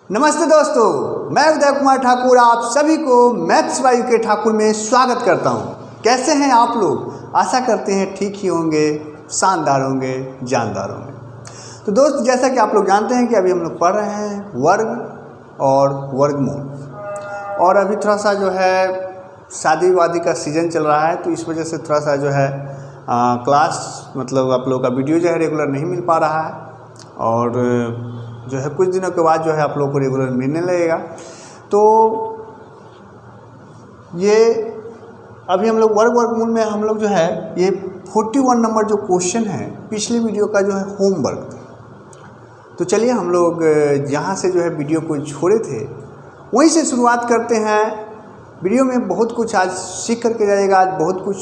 नमस्ते दोस्तों, मैं उदय कुमार ठाकुर आप सभी को मैथ्स बाय यूके ठाकुर में स्वागत करता हूं। कैसे हैं आप लोग? आशा करते हैं ठीक ही होंगे, शानदार होंगे, जानदार होंगे। तो दोस्त, जैसा कि आप लोग जानते हैं कि अभी हम लोग पढ़ रहे हैं वर्ग और वर्गमूल, और अभी थोड़ा सा जो है शादी वादी का सीज़न चल रहा है, तो इस वजह से थोड़ा सा जो है क्लास मतलब आप लोगों का वीडियो जो है रेगुलर नहीं मिल पा रहा है, और जो है कुछ दिनों के बाद जो है आप लोगों को रेगुलर मिलने लगेगा। तो ये अभी हम लोग वर्गमूल में हम लोग जो है ये 41 नंबर जो क्वेश्चन है पिछले वीडियो का जो है होमवर्क। तो चलिए हम लोग जहाँ से जो है वीडियो को छोड़े थे वहीं से शुरुआत करते हैं। वीडियो में बहुत कुछ आज सीख करके जाइएगा, आज बहुत कुछ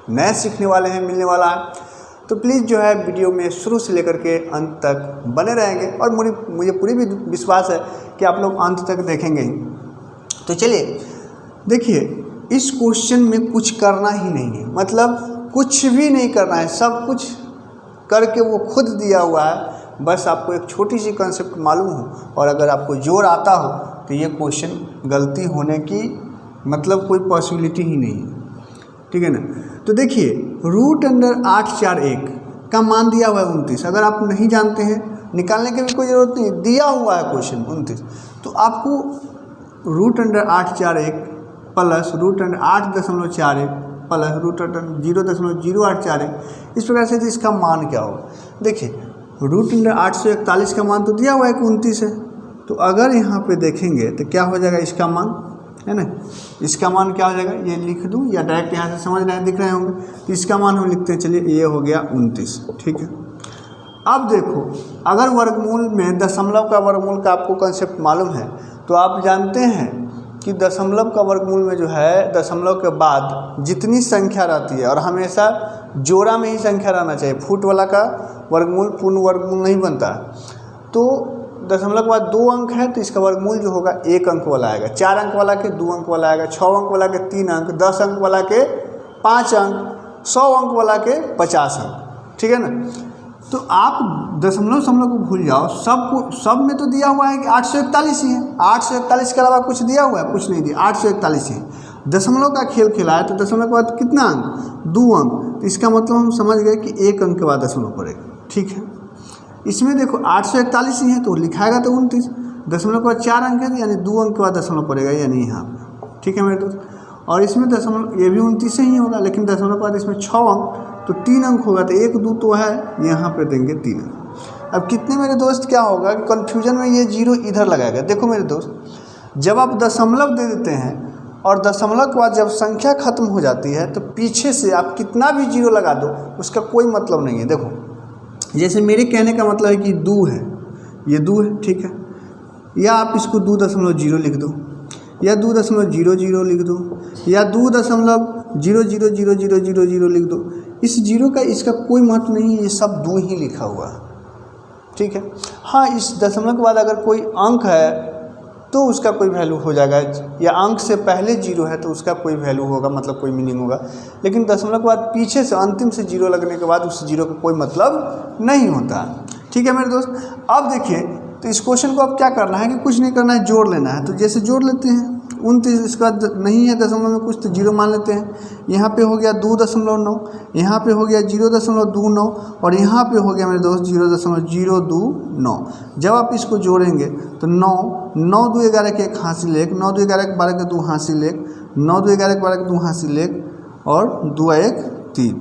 नया सीखने वाले हैं, मिलने वाला है। तो प्लीज़ जो है वीडियो में शुरू से लेकर के अंत तक बने रहेंगे, और मुझे पूरी भी विश्वास है कि आप लोग अंत तक देखेंगे ही। तो चलिए देखिए, इस क्वेश्चन में कुछ करना ही नहीं है, मतलब कुछ भी नहीं करना है, सब कुछ करके वो खुद दिया हुआ है। बस आपको एक छोटी सी कंसेप्ट मालूम हो और अगर आपको जोड़ आता हो तो ये क्वेश्चन गलती होने की मतलब कोई पॉसिबिलिटी ही नहीं है, ठीक है ना। तो देखिए, √841 का मान दिया हुआ है 29। अगर आप नहीं जानते हैं, निकालने की भी कोई ज़रूरत नहीं, दिया हुआ है क्वेश्चन 29। तो आपको √841 प्लस √8.41 प्लस √0.0841 इस प्रकार से इसका मान क्या होगा। देखिए, √841 का मान तो दिया हुआ है कि 29 है, तो अगर यहाँ पे देखेंगे तो क्या हो जाएगा इसका मान, है ना। इसका मान क्या हो जाएगा, ये लिख दूँ या डायरेक्ट यहाँ से समझ रहे हैं, दिख रहे होंगे। तो इसका मान हम लिखते हैं, चलिए ये हो गया 29, ठीक है। अब देखो, अगर वर्गमूल में दशमलव का वर्गमूल का आपको कंसेप्ट मालूम है, तो आप जानते हैं कि दशमलव का वर्गमूल में जो है दशमलव के बाद जितनी संख्या रहती है, और हमेशा जोड़ा में ही संख्या रहना चाहिए, फुट वाला का वर्गमूल पूर्ण वर्गमूल नहीं बनता। तो दशमलव के बाद 2 अंक है तो इसका वर्गमूल जो होगा 1 अंक वाला आएगा, 4 अंक वाला के 2 अंक वाला आएगा, 6 अंक वाला के 3 अंक, 10 अंक वाला के 5 अंक, 100 अंक वाला के 50 अंक, ठीक है ना। तो आप दशमलव को भूल जाओ, सब में तो दिया हुआ है कि 841 ही है। 841 के अलावा कुछ दिया हुआ है? कुछ नहीं दिया, 841 ही है। दशमलव का खेल खेला है तो दशमलव के बाद कितना अंक? 2 अंक। तो इसका मतलब हम समझ गए कि 1 अंक के बाद दशमलव पड़ेगा, ठीक है। इसमें देखो 841 ही है तो लिखाएगा तो 29, दशमलव के बाद 4 अंक है यानी 2 अंक के बाद दशमलव पड़ेगा, यानी यहाँ पे, ठीक है मेरे दोस्त। और इसमें दशमलव ये भी 29 ही होगा, लेकिन दशमलव के बाद इसमें 6 अंक तो 3 अंक होगा, तो 1 2 तो है, यहाँ पे देंगे 3 अंक। अब कितने मेरे दोस्त क्या होगा कि कन्फ्यूजन में ये 0 इधर लगाएगा। देखो मेरे दोस्त, जब आप दशमलव दे देते हैं और दशमलव के बाद जब संख्या खत्म हो जाती है तो पीछे से आप कितना भी 0 लगा दो उसका कोई मतलब नहीं है। देखो, जैसे मेरे कहने का मतलब है कि 2 है, ये 2 है, ठीक है, या आप इसको 2.0 लिख दो, या 2.00 लिख दो, या 2.0000000 लिख दो। इस 0 का इसका कोई महत्व नहीं है, ये सब 2 ही लिखा हुआ है, ठीक है। हाँ, इस दशमलव के बाद अगर कोई अंक है तो उसका कोई वैल्यू हो जाएगा, या अंक से पहले 0 है तो उसका कोई वैल्यू होगा, मतलब कोई मीनिंग होगा। लेकिन दशमलव के बाद पीछे से अंतिम से 0 लगने के बाद उस 0 का कोई मतलब नहीं होता, ठीक है मेरे दोस्त। अब देखिए, तो इस क्वेश्चन को अब क्या करना है कि कुछ नहीं करना है, जोड़ लेना है। तो जैसे जोड़ लेते हैं, 29 इसका नहीं है दशमलव में कुछ, तो 0 मान लेते हैं। यहाँ पे हो गया 2.9, यहाँ पे हो गया 0.29, और यहाँ पे हो गया मेरे दोस्त 0.029। जब आप इसको जोड़ेंगे तो 9 2 11 के 1 हासिल 1, 9 2 11 के 12 के 2 हासिल 1, 9 2 11 के 12 के 2 हासिल 1, और 2 1 3,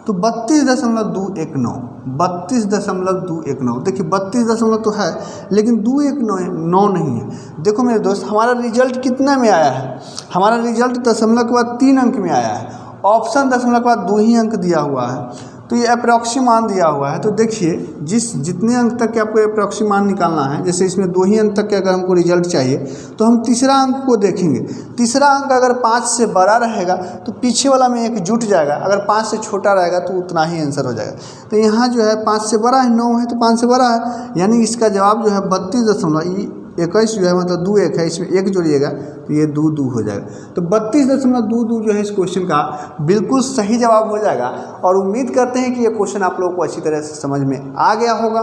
तो 32.219। 32.219। देखिए 32 तो है, लेकिन 219 नहीं है। देखो मेरे दोस्त, हमारा रिजल्ट कितना में आया है? हमारा रिजल्ट दशमलव के बाद 3 अंक में आया है। ऑप्शन दशमलव के बाद 2 ही अंक दिया हुआ है, तो ये अप्रॉक्सिम मान दिया हुआ है। तो देखिए, जितने अंक तक के आपको अप्रॉक्सिम मान निकालना है, जैसे इसमें 2 ही अंक तक के अगर हमको रिजल्ट चाहिए तो हम तीसरा अंक को देखेंगे। तीसरा अंक अगर 5 से बड़ा रहेगा तो पीछे वाला में 1 जुट जाएगा, अगर 5 से छोटा रहेगा तो उतना ही आंसर हो जाएगा। तो यहाँ जो है 5 से बड़ा है, 9 है तो 5 से बड़ा है, यानी इसका जवाब जो है 32.21 जो है, मतलब 2 1 है, इसमें 1 जोड़िएगा तो ये 2 2 हो जाएगा। तो 32.22 जो है इस क्वेश्चन का बिल्कुल सही जवाब हो जाएगा। और उम्मीद करते हैं कि ये क्वेश्चन आप लोगों को अच्छी तरह से समझ में आ गया होगा।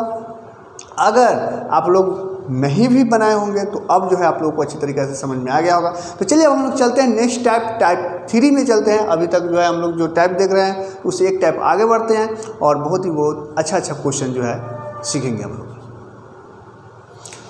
अगर आप लोग नहीं भी बनाए होंगे तो अब जो है आप लोगों को अच्छी तरीके से समझ में आ गया होगा। तो चलिए अब हम लोग चलते हैं नेक्स्ट टाइप 3 में चलते हैं। अभी तक जो है हम लोग जो टाइप देख रहे हैं उससे एक टाइप आगे बढ़ते हैं और बहुत अच्छा क्वेश्चन जो है सीखेंगे हम लोग।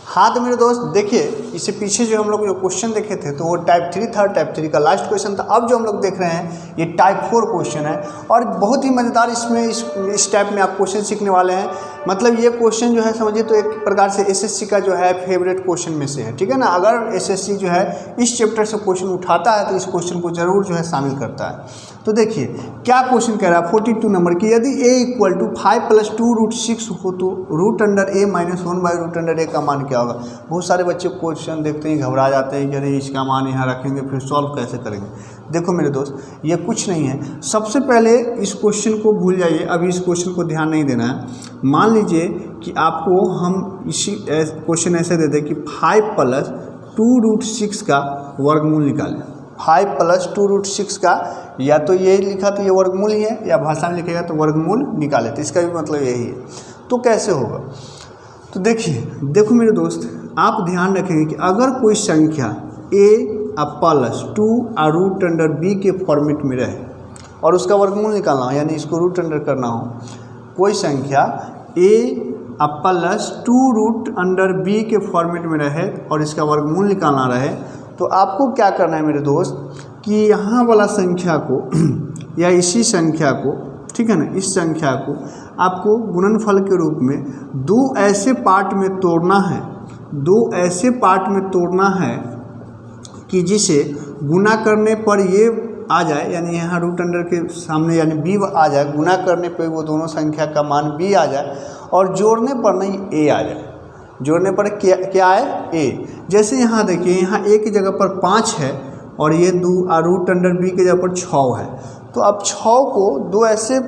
हाँ तो मेरे दोस्त देखिए, इससे पीछे जो हम लोग जो क्वेश्चन देखे थे तो वो टाइप 3 था, टाइप 3 का लास्ट क्वेश्चन था। अब जो हम लोग देख रहे हैं ये टाइप 4 क्वेश्चन है और बहुत ही मज़ेदार इसमें इस टाइप में आप क्वेश्चन सीखने वाले हैं। मतलब ये क्वेश्चन जो है समझिए तो एक प्रकार से एसएससी का जो है फेवरेट क्वेश्चन में से है, ठीक है ना। अगर एसएससी जो है इस चैप्टर से क्वेश्चन उठाता है तो इस क्वेश्चन को ज़रूर जो है शामिल करता है। तो देखिए क्या क्वेश्चन कह रहा है 42 नंबर की, यदि a = 5 + 2√6 हो तो √a - 1/√a का मान क्या होगा। बहुत सारे बच्चे क्वेश्चन देखते ही घबरा जाते हैं कि अरे इसका मान यहाँ रखेंगे फिर सॉल्व कैसे करेंगे। देखो मेरे दोस्त ये कुछ नहीं है। सबसे पहले इस क्वेश्चन को भूल जाइए, अभी इस क्वेश्चन को ध्यान नहीं देना है। मान लीजिए कि आपको हम इसी क्वेश्चन ऐसे दे दें कि 5 + 2√6 का वर्गमूल निकालें। 5 + 2√6 का या तो ये लिखा तो ये वर्गमूल ही है, या भाषा में लिखेगा तो वर्गमूल निकाले, तो इसका भी मतलब यही है। तो कैसे होगा, तो देखो मेरे दोस्त आप ध्यान रखेंगे कि अगर कोई संख्या a + 2 √b के फॉर्मेट में रहे और उसका वर्गमूल निकालना हो, यानी इसको √अंडर करना हो, कोई संख्या a + 2 √b के फॉर्मेट में रहे और इसका वर्गमूल निकालना रहे, तो आपको क्या करना है मेरे दोस्त कि यहाँ वाला संख्या को या इसी संख्या को, ठीक है ना, इस संख्या को आपको गुणनफल के रूप में 2 ऐसे पार्ट में तोड़ना है, 2 ऐसे पार्ट में तोड़ना है कि जिसे गुना करने पर ये आ जाए, यानी यहाँ √अंडर के सामने यानी b आ जाए, गुना करने पर वो दोनों संख्या का मान b आ जाए और जोड़ने पर नहीं a आ जाए। जोड़ने पर क्या है a। जैसे यहाँ देखिए यहाँ a की जगह पर 5 है और ये √b की जगह पर 6 है, तो अब 6 को 2 ऐसे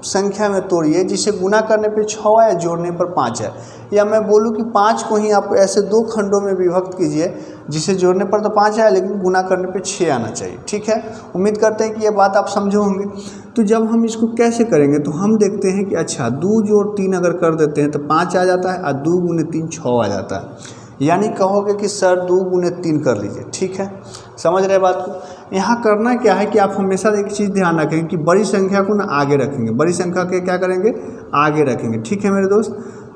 संख्या में तोड़िए जिसे गुना करने पे 6 है, जोड़ने पर 5 है। या मैं बोलूँ कि 5 को ही आप ऐसे 2 खंडों में विभक्त कीजिए जिसे जोड़ने पर तो 5 है लेकिन गुना करने पे 6 आना चाहिए, ठीक है। उम्मीद करते हैं कि ये बात आप समझे होंगे। तो जब हम इसको कैसे करेंगे तो हम देखते हैं कि अच्छा 2 जोड़ 3 अगर कर देते हैं तो 5 आ जाता है और 2 × 3 6 आ जाता है। यानी कहोगे कि सर 2 × 3 कर लीजिए, ठीक है, समझ रहे बात को। यहाँ करना क्या है कि आप हमेशा एक चीज़ ध्यान रखेंगे कि बड़ी संख्या को ना आगे रखेंगे, बड़ी संख्या के क्या करेंगे आगे रखेंगे, ठीक है मेरे दोस्त।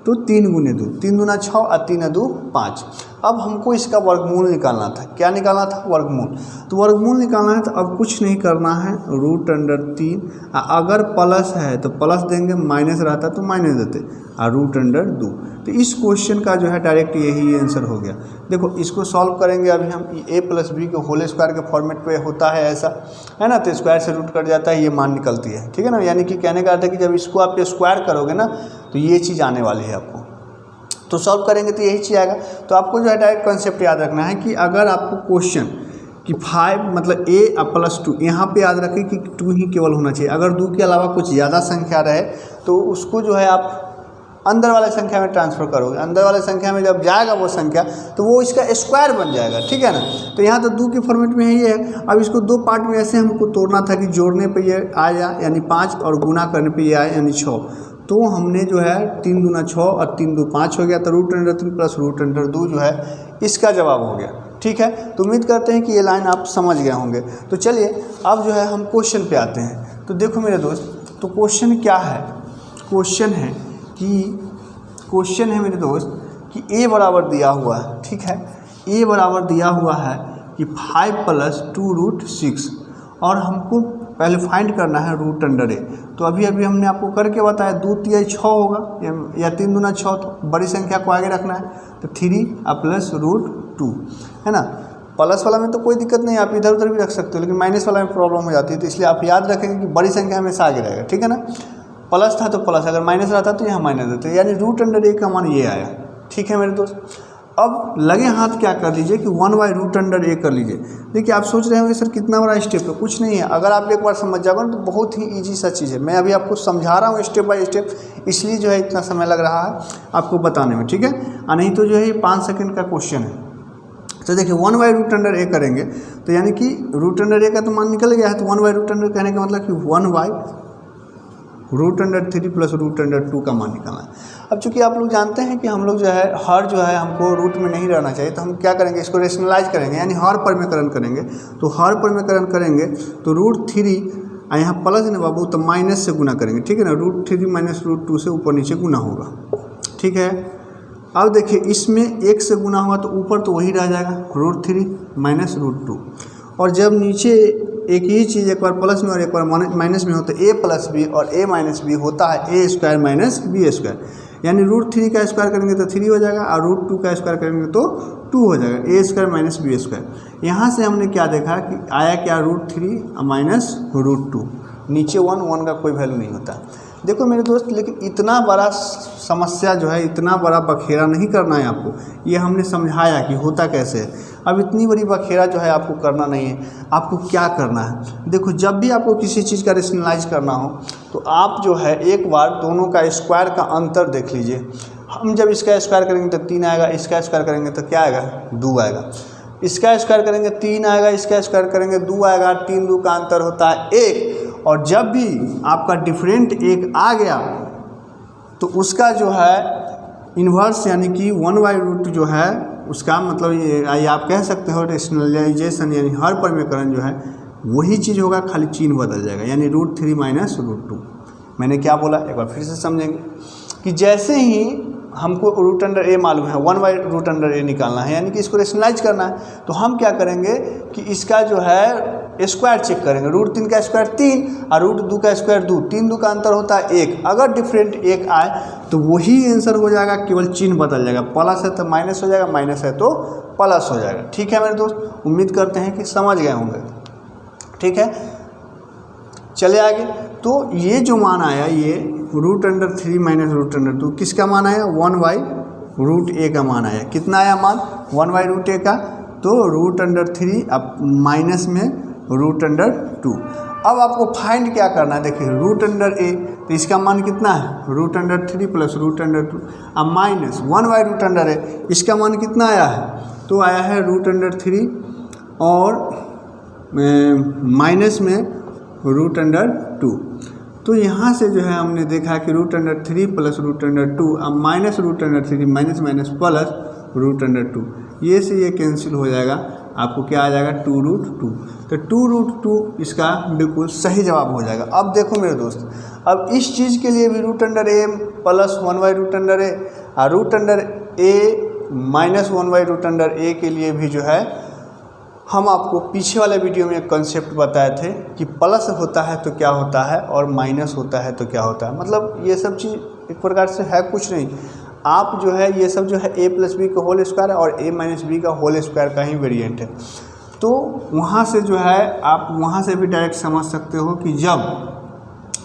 तो 3 × 2 3 दूना 6 और 3 2 5। अब हमको इसका वर्गमूल निकालना था। क्या निकालना था, वर्गमूल। तो वर्गमूल निकालना है तो अब कुछ नहीं करना है, √3। अगर प्लस है तो प्लस देंगे, माइनस रहता तो माइनस देते, और √2। तो इस क्वेश्चन का जो है डायरेक्ट यही आंसर हो गया। देखो इसको सॉल्व करेंगे अभी हम, a + b के होल स्क्वायर के फॉर्मेट पे होता है ऐसा, है ना, तो स्क्वायर से रूट कट जाता है, ये मान निकलती है, ठीक है ना। यानी कि कहने का अर्थ है कि जब इसको आप स्क्वायर करोगे ना तो ये चीज़ आने वाली है आपको, तो सॉल्व करेंगे तो यही चीज़ आएगा। तो आपको जो है डायरेक्ट कॉन्सेप्ट याद रखना है कि अगर आपको क्वेश्चन कि 5 मतलब a + 2, यहाँ पे याद रखें कि 2 ही केवल होना चाहिए। अगर 2 के अलावा कुछ ज़्यादा संख्या रहे तो उसको जो है आप अंदर वाले संख्या में ट्रांसफ़र करोगे। अंदर वाले संख्या में जब जाएगा वो संख्या तो वो इसका स्क्वायर बन जाएगा, ठीक है ना। तो यहाँ तो 2 के फॉर्मेट में ही है। अब इसको 2 पार्ट में ऐसे हमको तोड़ना था कि जोड़ने पे ये आया यानी 5 और गुना करने पे ये आया यानी 6। तो हमने जो है 3 दूना 6 और 3 2 5 हो गया, तो √3 + √2 जो है इसका जवाब हो गया, ठीक है। तो उम्मीद करते हैं कि ये लाइन आप समझ गए होंगे। तो चलिए अब जो है हम क्वेश्चन पे आते हैं। तो देखो मेरे दोस्त, तो क्वेश्चन क्या है, क्वेश्चन है मेरे दोस्त कि a बराबर दिया हुआ है, ठीक है, a बराबर दिया हुआ है कि 5 + 2√6 और हमको पहले फाइंड करना है √a। तो अभी हमने आपको करके बताया 2 3 6 होगा या 3 दूना 6, तो बड़ी संख्या को आगे रखना है, तो 3 + √2 है ना। प्लस वाला में तो कोई दिक्कत नहीं, आप इधर उधर भी रख सकते हो, लेकिन माइनस वाला में प्रॉब्लम हो जाती है, तो इसलिए आप याद रखेंगे कि बड़ी संख्या हमेशा आगे रहेगा, ठीक है ना। प्लस था तो प्लस, अगर माइनस रहता तो यहाँ माइनस देते, यानी √a का मान ये आया, ठीक है मेरे दोस्त। अब लगे हाथ क्या कर लीजिए कि 1/√a कर लीजिए। देखिए आप सोच रहे होंगे सर कितना बड़ा स्टेप है, कुछ नहीं है। अगर आप एक बार समझ जाओगे ना तो बहुत ही ईजी सा चीज़ है। मैं अभी आपको समझा रहा हूँ स्टेप बाय स्टेप, इसलिए जो है इतना समय लग रहा है आपको बताने में, ठीक है। नहीं तो जो है ये 5 सेकंड का क्वेश्चन है। तो देखिए 1/√a करेंगे तो यानी कि √a का तो मान निकल गया है, तो 1/√a कहने का मतलब कि 1/√a √3 प्लस √2 का मान निकालना है। अब चूंकि आप लोग जानते हैं कि हम लोग जो है हर जो है हमको रूट में नहीं रहना चाहिए, तो हम क्या करेंगे, इसको रेशनलाइज करेंगे, यानी हर परमीकरण करेंगे। तो हर परमीकरण करेंगे तो √3 यहाँ प्लस है ना बाबू, तो माइनस से गुना करेंगे, ठीक है ना। √3 माइनस √2 से ऊपर नीचे गुना होगा, ठीक है। अब देखिए इसमें 1 से गुना होगा तो ऊपर तो वही रह जाएगा √3 माइनस √2, और जब नीचे एक ही चीज़ एक बार प्लस में और एक बार माइनस में हो तो a प्लस बी और a माइनस बी होता है a² माइनस b², यानी √3 का स्क्वायर करेंगे तो 3 हो जाएगा और √2 का स्क्वायर करेंगे तो 2 हो जाएगा, a² माइनस b²। यहाँ से हमने क्या देखा कि आया क्या, √3 माइनस √2, नीचे 1 का कोई वैल्यू नहीं होता। देखो मेरे दोस्त, लेकिन इतना बड़ा समस्या जो है, इतना बड़ा बखेरा नहीं करना है आपको, ये हमने समझाया कि होता कैसे है। अब इतनी बड़ी बखेरा जो है आपको करना नहीं है। आपको क्या करना है, देखो जब भी आपको किसी चीज़ का रेशनलाइज करना हो तो आप जो है एक बार दोनों का स्क्वायर का अंतर देख लीजिए। हम जब इसका स्क्वायर करेंगे तो 3 आएगा, इसका स्क्वायर करेंगे तो क्या आएगा, 2 आएगा। इसका स्क्वायर करेंगे 3 आएगा, इसका स्क्वायर करेंगे 2 आएगा, 3 2 का अंतर होता है 1। और जब भी आपका डिफरेंट 1 आ गया तो उसका जो है इन्वर्स यानी कि 1/√2 जो है उसका मतलब ये आप कह सकते हो रेशनलाइजेशन, यानी हर परमीकरण जो है वही चीज़ होगा, खाली चिन्ह बदल जाएगा, यानी √3 माइनस √2। मैंने क्या बोला, एक बार फिर से समझेंगे कि जैसे ही हमको √a मालूम है, 1/√a निकालना है, यानी कि इसको रेशनलाइज करना है, तो हम क्या करेंगे कि इसका जो है स्क्वायर चेक करेंगे। √3 का स्क्वायर 3 और √2 का स्क्वायर 2, 3 2 का अंतर होता है 1। अगर डिफरेंट 1 आए तो वही आंसर हो जाएगा, केवल चिन्ह बदल जाएगा, प्लस है तो माइनस हो जाएगा, माइनस है तो प्लस हो जाएगा। ठीक है मेरे दोस्त, उम्मीद करते हैं कि समझ गए होंगे, ठीक है। चले आगे, तो ये जो मान आया, ये √3 माइनस √2 किसका मान आया, 1/√a का मान आया। कितना आया मान, 1/√a का, तो √3 अब माइनस में √2। अब आपको फाइंड क्या करना है, देखिए √a, तो इसका मान कितना है, √3 प्लस √2, अब माइनस 1/√a, इसका मान कितना आया है, तो आया है √3 और माइनस में √2। तो यहाँ से जो है हमने देखा कि √3 प्लस √2 अब माइनस √3 माइनस माइनस प्लस √2, ये से ये कैंसिल हो जाएगा, आपको क्या आ जाएगा 2√2। तो 2√2 इसका बिल्कुल सही जवाब हो जाएगा। अब देखो मेरे दोस्त, अब इस चीज़ के लिए भी √a प्लस 1/√a और √a माइनस 1/√a के लिए भी जो है हम आपको पीछे वाले वीडियो में एक कॉन्सेप्ट बताए थे कि प्लस होता है तो क्या होता है और माइनस होता है तो क्या होता है। मतलब ये सब चीज़ एक प्रकार से है कुछ नहीं, आप जो है ये सब जो है a प्लस बी का होल स्क्वायर और a माइनस बी का होल स्क्वायर का ही वेरिएंट है। तो वहाँ से जो है आप वहाँ से भी डायरेक्ट समझ सकते हो कि जब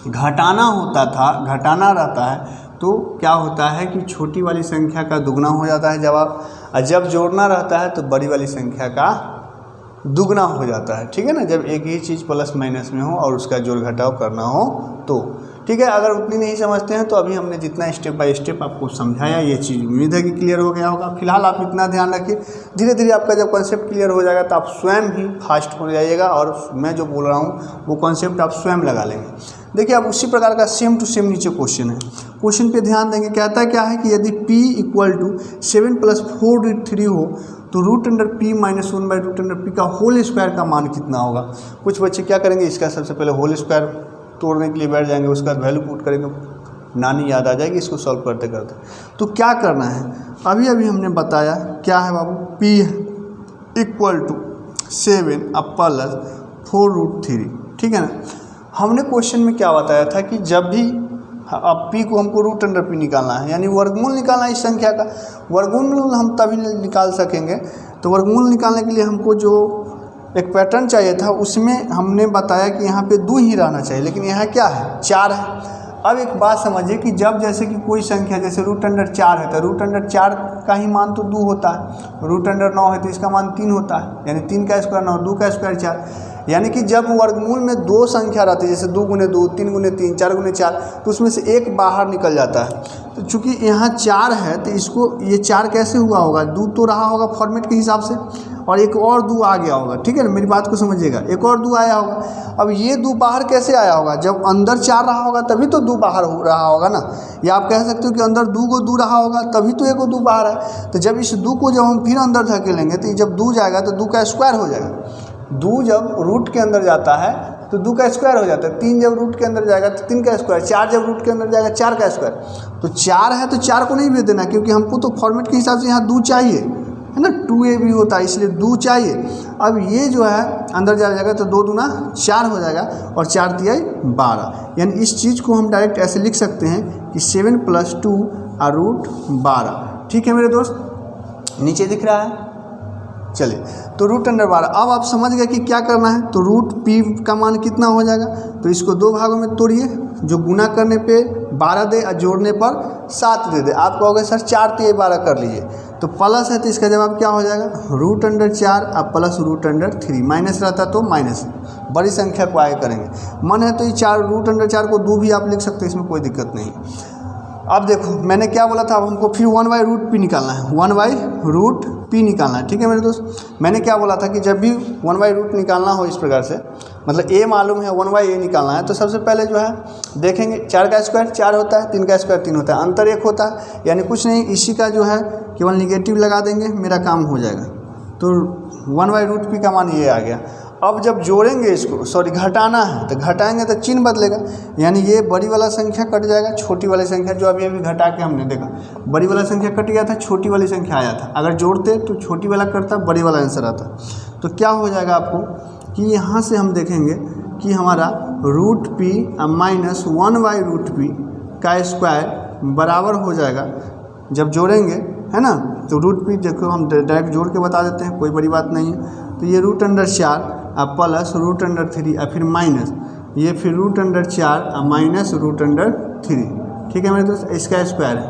घटाना होता था, घटाना रहता है तो क्या होता है कि छोटी वाली संख्या का दुगना हो जाता है जवाब, और जब जोड़ना रहता है तो बड़ी वाली संख्या का दुगना हो जाता है। ठीक है ना, जब एक ही चीज़ प्लस माइनस में हो और उसका जोड़ घटाव करना हो तो। ठीक है, अगर उतनी नहीं समझते हैं तो अभी हमने जितना स्टेप बाय स्टेप आपको समझाया, ये चीज़ उम्मीद है कि क्लियर हो गया होगा। फिलहाल आप इतना ध्यान रखिए, धीरे धीरे आपका जब कॉन्सेप्ट क्लियर हो जाएगा तो आप स्वयं ही फास्ट हो जाइएगा और मैं जो बोल रहा हूँ वो कॉन्सेप्ट आप स्वयं लगा लेंगे। देखिए अब उसी प्रकार का सेम टू सेम नीचे क्वेश्चन है, क्वेश्चन पे ध्यान देंगे। कहता है क्या है कि यदि p = 7 + 4√3 हो तो √p - 1/√p का होल स्क्वायर का मान कितना होगा। कुछ बच्चे क्या करेंगे, इसका सबसे पहले होल स्क्वायर तोड़ने के लिए बैठ जाएंगे, उसके बाद वैल्यू पुट करेंगे, नानी याद आ जाएगी इसको सॉल्व करते करते। तो क्या करना है, अभी अभी हमने बताया क्या है बाबू, p = 7 + 4√3। ठीक है ना, हमने क्वेश्चन में क्या बताया था कि जब भी अब p को हमको √p निकालना है, यानी वर्गमूल निकालना है इस संख्या का। वर्गमूल हम तभी निकाल सकेंगे, तो वर्गमूल निकालने के लिए हमको जो एक पैटर्न चाहिए था उसमें हमने बताया कि यहाँ पे 2 ही रहना चाहिए, लेकिन यहाँ क्या है 4 है। अब एक बात समझिए कि जब जैसे कि कोई संख्या जैसे √4 है तो √4 का ही मान तो 2 होता है, √9 है तो इसका मान 3 होता है, यानी 3 का स्क्वायर 9, 2 का स्क्वायर 4। यानी कि जब वर्गमूल में दो संख्या रहती है, जैसे 2 गुने 2, 3 गुने 3, 4 गुने 4, तो उसमें से एक बाहर निकल जाता है। तो चूंकि यहाँ 4 है तो इसको ये 4 कैसे हुआ होगा, 2 तो रहा होगा फॉर्मेट के हिसाब से और एक और 2 आ गया होगा, ठीक है ना, मेरी बात को समझिएगा, एक और 2 आया होगा। अब ये 2 बाहर कैसे आया होगा, जब अंदर 4 रहा होगा तभी तो 2 बाहर हो रहा होगा ना, या आप कह सकते हो कि अंदर 2 को 2 रहा होगा तभी तो एक 2 बाहर है। तो जब इस 2 को जब हम फिर अंदर धकेलेंगे तो जब 2 जाएगा तो 2 का स्क्वायर हो जाएगा। 2 जब रूट के अंदर जाता है तो 2 का स्क्वायर हो जाता है, 3 जब रूट के अंदर जाएगा तो 3 का स्क्वायर, 4 जब रूट के अंदर जाएगा 4 का स्क्वायर। तो 4 है तो 4 को नहीं भेज देना, क्योंकि हमको तो फॉर्मेट के हिसाब से यहाँ 2 चाहिए, है ना, 2a भी होता है, इसलिए 2 चाहिए। अब ये जो है अंदर जाएगा तो 2 दूना 4 हो जाएगा और 4 तिहाई 12, यानी इस चीज़ को हम डायरेक्ट ऐसे लिख सकते हैं कि 7 + 2 √12। ठीक है मेरे दोस्त, नीचे दिख रहा है। चलिए, तो √12। अब आप समझ गए कि क्या करना है। तो √p का मान कितना हो जाएगा, तो इसको 2 भागों में तोड़िए, जो गुना करने पे 12 दे और जोड़ने पर 7 दे दे। आप कहोगे सर 4 तिहाई 12 कर लीजिए, तो प्लस है तो इसका जवाब क्या हो जाएगा, √4 अब प्लस √3। माइनस रहता तो माइनस, बड़ी संख्या को आगे करेंगे। मन है तो ये 4 √4 को 2 भी आप लिख सकते हैं, इसमें कोई दिक्कत नहीं। अब देखो मैंने क्या बोला था, अब हमको फिर 1/√p निकालना है, 1/√p निकालना है। ठीक है मेरे दोस्त, मैंने क्या बोला था कि जब भी 1/√p निकालना हो इस प्रकार से, मतलब a मालूम है 1/a निकालना है, तो सबसे पहले जो है देखेंगे 4 का स्क्वायर 4 होता है, 3 का स्क्वायर 3 होता है, अंतर 1 होता है, यानी कुछ नहीं, इसी का जो है केवल निगेटिव लगा देंगे, मेरा काम हो जाएगा। तो 1/√p का मान ये आ गया। अब जब जोड़ेंगे इसको, सॉरी घटाना है, तो घटाएंगे तो चिन्ह बदलेगा, यानी ये बड़ी वाला संख्या कट जाएगा, छोटी वाली संख्या जो अभी घटा के हमने देखा, बड़ी वाला संख्या कट गया था, छोटी वाली संख्या आया था। अगर जोड़ते तो छोटी वाला कटता, बड़ी वाला आंसर आता। तो क्या हो जाएगा आपको कि यहाँ से हम देखेंगे कि हमारा √p माइनस 1/√p का स्क्वायर बराबर हो जाएगा, जब जोड़ेंगे, है ना। तो √p देखो हम डायरेक्ट जोड़ के बता देते हैं, कोई बड़ी बात नहीं है। तो ये √4 अब प्लस √3 और फिर माइनस, ये फिर √4 और माइनस √3। ठीक है मेरे दोस्त, इसका स्क्वायर है।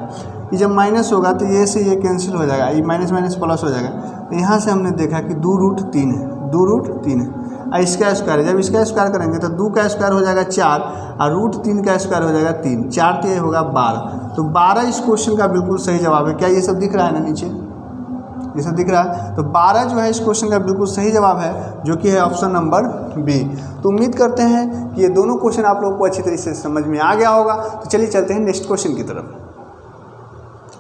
ये जब माइनस होगा तो ये से ये कैंसिल हो जाएगा, ये माइनस माइनस प्लस हो जाएगा। तो यहाँ से हमने देखा कि 2√3 है, 2√3 है और इसका स्क्वायर है। जब इसका स्क्वायर करेंगे तो 2 का स्क्वायर हो जाएगा 4 और √3 का स्क्वायर हो जाएगा 3, 4 तिहाई होगा 12। तो 12 इस क्वेश्चन का बिल्कुल सही जवाब है। क्या ये सब दिख रहा है ना नीचे, ये सब दिख रहा है। तो 12 जो है इस क्वेश्चन का बिल्कुल सही जवाब है, जो कि है ऑप्शन नंबर बी। तो उम्मीद करते हैं कि ये दोनों क्वेश्चन आप लोगों को अच्छी तरीके से समझ में आ गया होगा। तो चलिए चलते हैं नेक्स्ट क्वेश्चन की तरफ।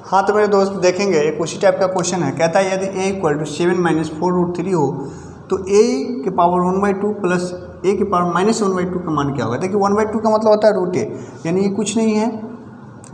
हाँ तो मेरे दोस्त देखेंगे, एक उसी टाइप का क्वेश्चन है। कहता है यदि a = 7 - 4√3 हो तो a की पावर 1/2 प्लस a की पावर -1/2 का मान क्या होगा। देखिए 1/2 का मतलब होता है √a, यानी ये कुछ नहीं है,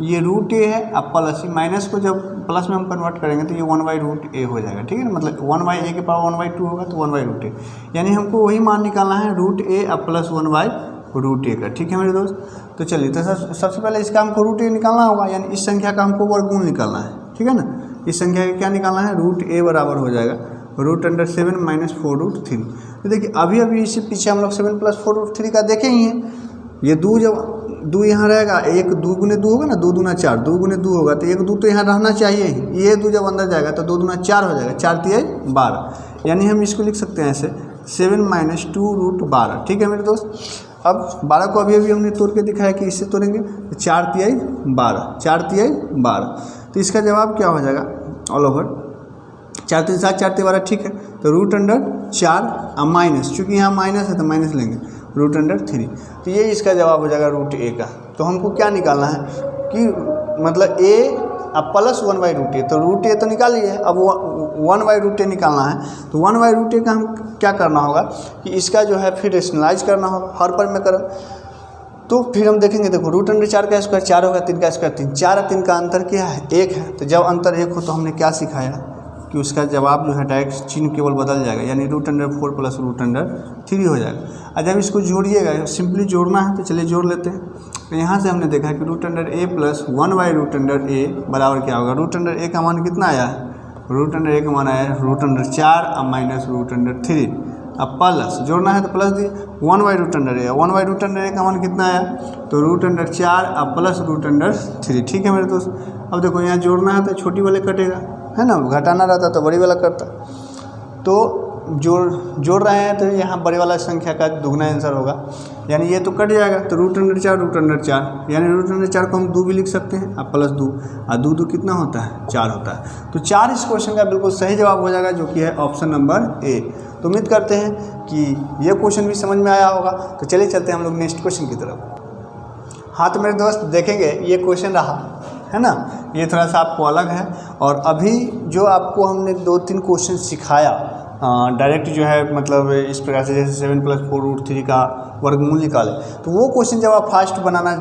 ये √a है। अब प्लस माइनस को जब प्लस में हम कन्वर्ट करेंगे तो ये 1/√a हो जाएगा। ठीक है ना, मतलब 1/a के पावर 1/2 होगा तो 1/√a, यानी हमको वही मान निकालना है √a अब प्लस 1/√a का। ठीक है मेरे दोस्त, तो चलिए तो सबसे पहले इसका हमको √a निकालना होगा, यानी इस संख्या का हमको वर्गमूल निकालना है। ठीक है ना, इस संख्या का क्या निकालना है, √a बराबर हो जाएगा √7 - 4√3। तो देखिए अभी अभी इससे पीछे हम लोग 7 + 4√3 का देखे ही हैं। ये 2 जब 2 यहाँ रहेगा, 1 2 गुने 2 होगा ना, 2 दूना 4, 2 गुने 2 होगा तो 1 2 तो यहाँ रहना चाहिए ही। ये 2 जब अंदर जाएगा तो 2 दूना 4 हो जाएगा, 4 तिहाई 12, यानी हम इसको लिख सकते हैं ऐसे 7 - 2√12। ठीक है मेरे दोस्त, अब 12 को अभी अभी हमने तोड़ के दिखाया कि इससे तोड़ेंगे तो 4 तिहाई 12, 4 तिहाई 12। तो इसका जवाब क्या हो जाएगा, ऑल ओवर 4 3 7 4 12। ठीक है, तो √4 और माइनस, चूँकि यहाँ माइनस है तो माइनस लेंगे √3। तो ये इसका जवाब हो जाएगा √a का। तो हमको क्या निकालना है कि मतलब a अब प्लस 1/√a, तो √a तो निकाल लिए, अब 1/√a निकालना है। तो 1/√a का हम क्या करना होगा कि इसका जो है फिर रेशनलाइज करना होगा हर पर में करें। तो फिर हम देखेंगे, देखो √4 का स्क्वायर 4 होगा, 3 का स्क्वायर 3, 4 और 3 का अंतर क्या है, 1 है। तो जब अंतर 1 हो तो हमने क्या सिखाया कि उसका जवाब जो है डायरेक्ट चिन्ह केवल बदल जाएगा, यानी √4 प्लस √3 हो जाएगा। और जब इसको जोड़िएगा, सिंपली जोड़ना है तो चलिए जोड़ लेते हैं। तो यहाँ से हमने देखा कि √a प्लस 1/√a बराबर क्या होगा, √a का मान कितना आया है, √a का मान आया है √4 और माइनस √3। अब प्लस जोड़ना है तो प्लस दिए 1/√a, 1/√a का मान कितना आया, तो √4 और प्लस √3। ठीक है मेरे दोस्त, अब देखो यहाँ जोड़ना है तो छोटी वाले कटेगा, है ना, घटाना रहता तो बड़ी वाला करता। तो जोड़ रहे हैं तो यहाँ बड़े वाला संख्या का दुगना आंसर होगा, यानी ये तो कट जाएगा, तो √4 √4 यानी √4 को हम 2 भी लिख सकते हैं, अब प्लस 2 और 2 2 कितना होता है 4 होता है। तो 4 इस क्वेश्चन का बिल्कुल सही जवाब हो जाएगा, जो कि है ऑप्शन नंबर ए। तो उम्मीद करते हैं कि ये क्वेश्चन भी समझ में आया होगा। तो चलिए चलते हैं हम लोग नेक्स्ट क्वेश्चन की तरफ। हाँ तो मेरे दोस्त देखेंगे ये क्वेश्चन रहा है ना, ये थोड़ा सा आपको अलग है। और अभी जो आपको हमने 2-3 क्वेश्चन सिखाया डायरेक्ट जो है, मतलब इस प्रकार से जैसे 7 + 4√3 का वर्गमूल निकाले, तो वो क्वेश्चन जब आप फास्ट बनाना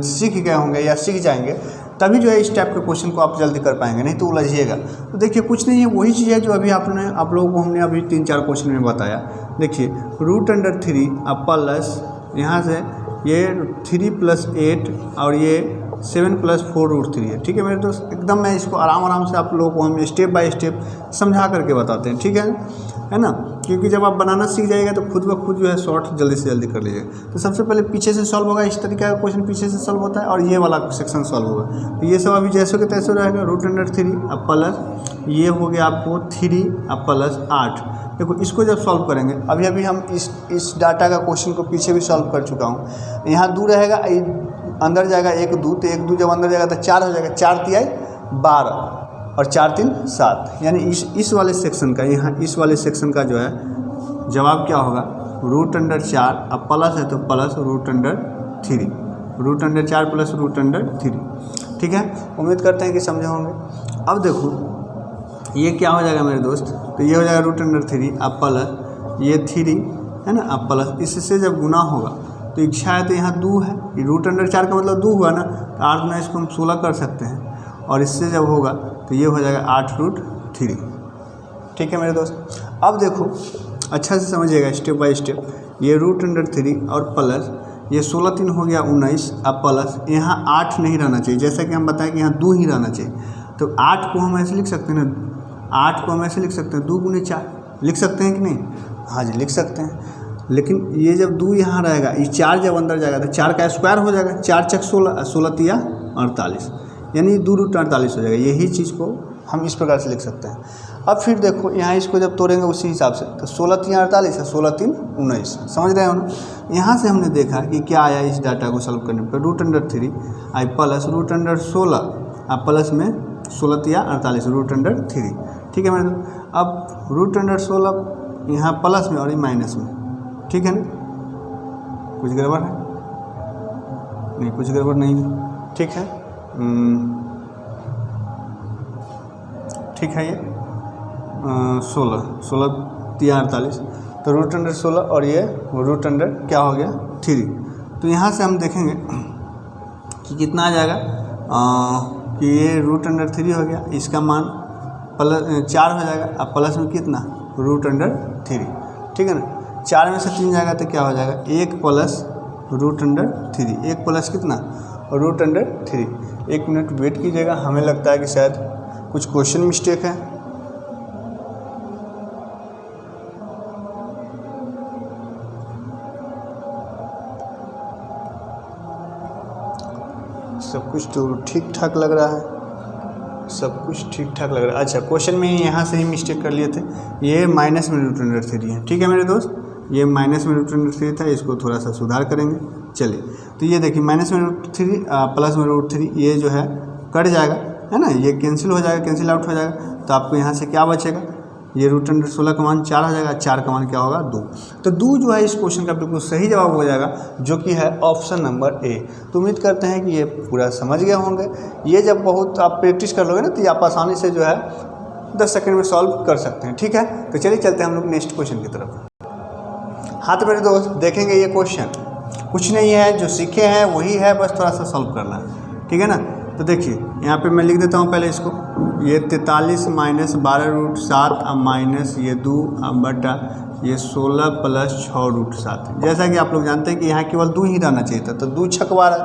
सीख गए होंगे या सीख जाएंगे तभी जो है इस टाइप के क्वेश्चन को आप जल्दी कर पाएंगे, नहीं तो उलझिएगा। तो देखिए कुछ नहीं है, वही चीज़ है जो अभी आप लोगों को हमने अभी 3-4 क्वेश्चन में बताया। देखिए √3 अब प्लस यहाँ से ये 3 + 8 और ये 7 + 4√3 है। ठीक है मेरे दोस्त, एकदम मैं इसको आराम से आप लोगों को हम स्टेप बाय स्टेप समझा करके बताते हैं, ठीक है ना, क्योंकि जब आप बनाना सीख जाएगा तो खुद ब खुद जो है शॉर्ट जल्दी से जल्दी कर लीजिएगा। तो सबसे पहले पीछे से सॉल्व होगा, इस तरीके का क्वेश्चन पीछे से सॉल्व होता है और ये वाला सेक्शन सॉल्व होगा। तो ये सब अभी जैसे के तैसे रहेगा। √3 अब प्लस ये हो गया आपको 3 अब प्लस 8। देखो इसको जब सॉल्व करेंगे, अभी हम इस डाटा का क्वेश्चन को पीछे भी सॉल्व कर चुका हूँ। यहाँ 2 रहेगा, अंदर जाएगा 1 2, तो 1 2 जब अंदर जाएगा तो 4 हो जाएगा, 4 × 3 = 12 और 4 3 7, यानी इस वाले सेक्शन का, यहाँ इस वाले सेक्शन का जो है जवाब क्या होगा, √4 अब प्लस है तो प्लस √3, √4 + √3। ठीक है, उम्मीद करते हैं कि समझे होंगे। अब देखो ये क्या हो जाएगा मेरे दोस्त, तो ये हो जाएगा √3 अब प्लस ये 3 है ना, अब प्लस इससे जब गुना होगा तो इच्छा है तो यहाँ 2 है, √4 का मतलब 2 हुआ ना, तो 8 गुना इसको हम 16 कर सकते हैं, और इससे जब होगा तो ये हो जाएगा 8√3। ठीक है मेरे दोस्त, अब देखो अच्छा से समझिएगा स्टेप बाय स्टेप। ये √3 और प्लस ये 16 3 हो गया 19, अब प्लस यहाँ 8 नहीं रहना चाहिए, जैसा कि हम बताएं कि यहाँ 2 ही रहना चाहिए। तो 8 को हम ऐसे लिख सकते हैं ना, 8 को हम ऐसे लिख सकते हैं 2 × 4 लिख सकते हैं कि नहीं, हाँ जी लिख सकते हैं। लेकिन ये जब 2 यहाँ रहेगा, ये 4 जब अंदर जाएगा तो 4 का स्क्वायर हो जाएगा, 4 × 16 16 × 3 = 48, यानी 2√48 हो जाएगा। यही चीज़ को हम इस प्रकार से लिख सकते हैं। अब फिर देखो यहाँ इसको जब तोड़ेंगे उसी हिसाब से, तो 16 × 3 = 48 है, 16 × 3 = 19, समझ रहे हो ना। यहाँ से हमने देखा कि क्या आया इस डाटा को सॉल्व करने पर, √3 आई प्लस √16 अब प्लस में 16 × 3 = 48 √3। ठीक है मेरे, अब √16 यहाँ प्लस में और ये माइनस में, ठीक है ना, कुछ गड़बड़ है नहीं, कुछ गड़बड़ नहीं है, ठीक है, ठीक है। ये 16 16 × 3 = 48, तो √16 और ये √3 क्या हो गया 3। तो यहाँ से हम देखेंगे कि कितना आ जाएगा, कि ये √3 हो गया, इसका मान प्लस 4 हो जाएगा, अब प्लस में कितना √3, ठीक है ना। 4 में से 3 जाएगा तो क्या हो जाएगा 1 प्लस √3, 1 प्लस कितना √3। 1 मिनट वेट कीजिएगा, हमें लगता है कि शायद कुछ क्वेश्चन मिस्टेक है। सब कुछ तो ठीक ठाक लग रहा है, सब कुछ ठीक ठाक लग रहा है। अच्छा क्वेश्चन में यहाँ से ही मिस्टेक कर लिए थे, ये माइनस में √3 है, ठीक है मेरे दोस्त, ये माइनस में √3 था, इसको थोड़ा सा सुधार करेंगे। चलिए तो ये देखिए माइनस में √3 प्लस में √3, ये जो है कट जाएगा है ना, ये कैंसिल हो जाएगा, कैंसिल आउट हो जाएगा, तो आपको यहाँ से क्या बचेगा, ये √16 का मान 4 हो जाएगा, 4 का मान क्या होगा 2। तो 2 जो है इस क्वेश्चन का बिल्कुल सही जवाब हो जाएगा, जो कि है ऑप्शन नंबर ए। तो उम्मीद करते हैं कि ये पूरा समझ गए होंगे। ये जब बहुत आप प्रैक्टिस कर लोगे ना तो आप आसानी से जो है 10 सेकंड में सॉल्व कर सकते हैं, ठीक है। तो चलिए चलते हैं हम लोग नेक्स्ट क्वेश्चन की तरफ। हाँ तो मेरे दोस्त देखेंगे ये क्वेश्चन कुछ नहीं है, जो सीखे हैं वही है, बस थोड़ा सा सॉल्व करना है, ठीक है ना। तो देखिए यहाँ पे मैं लिख देता हूँ पहले इसको, ये 43 माइनस 12√7 अब माइनस ये 2 अब बटा ये 16 प्लस 6√7। जैसा कि आप लोग जानते हैं कि यहाँ केवल 2 ही रहना चाहिए था, तो 2 × 12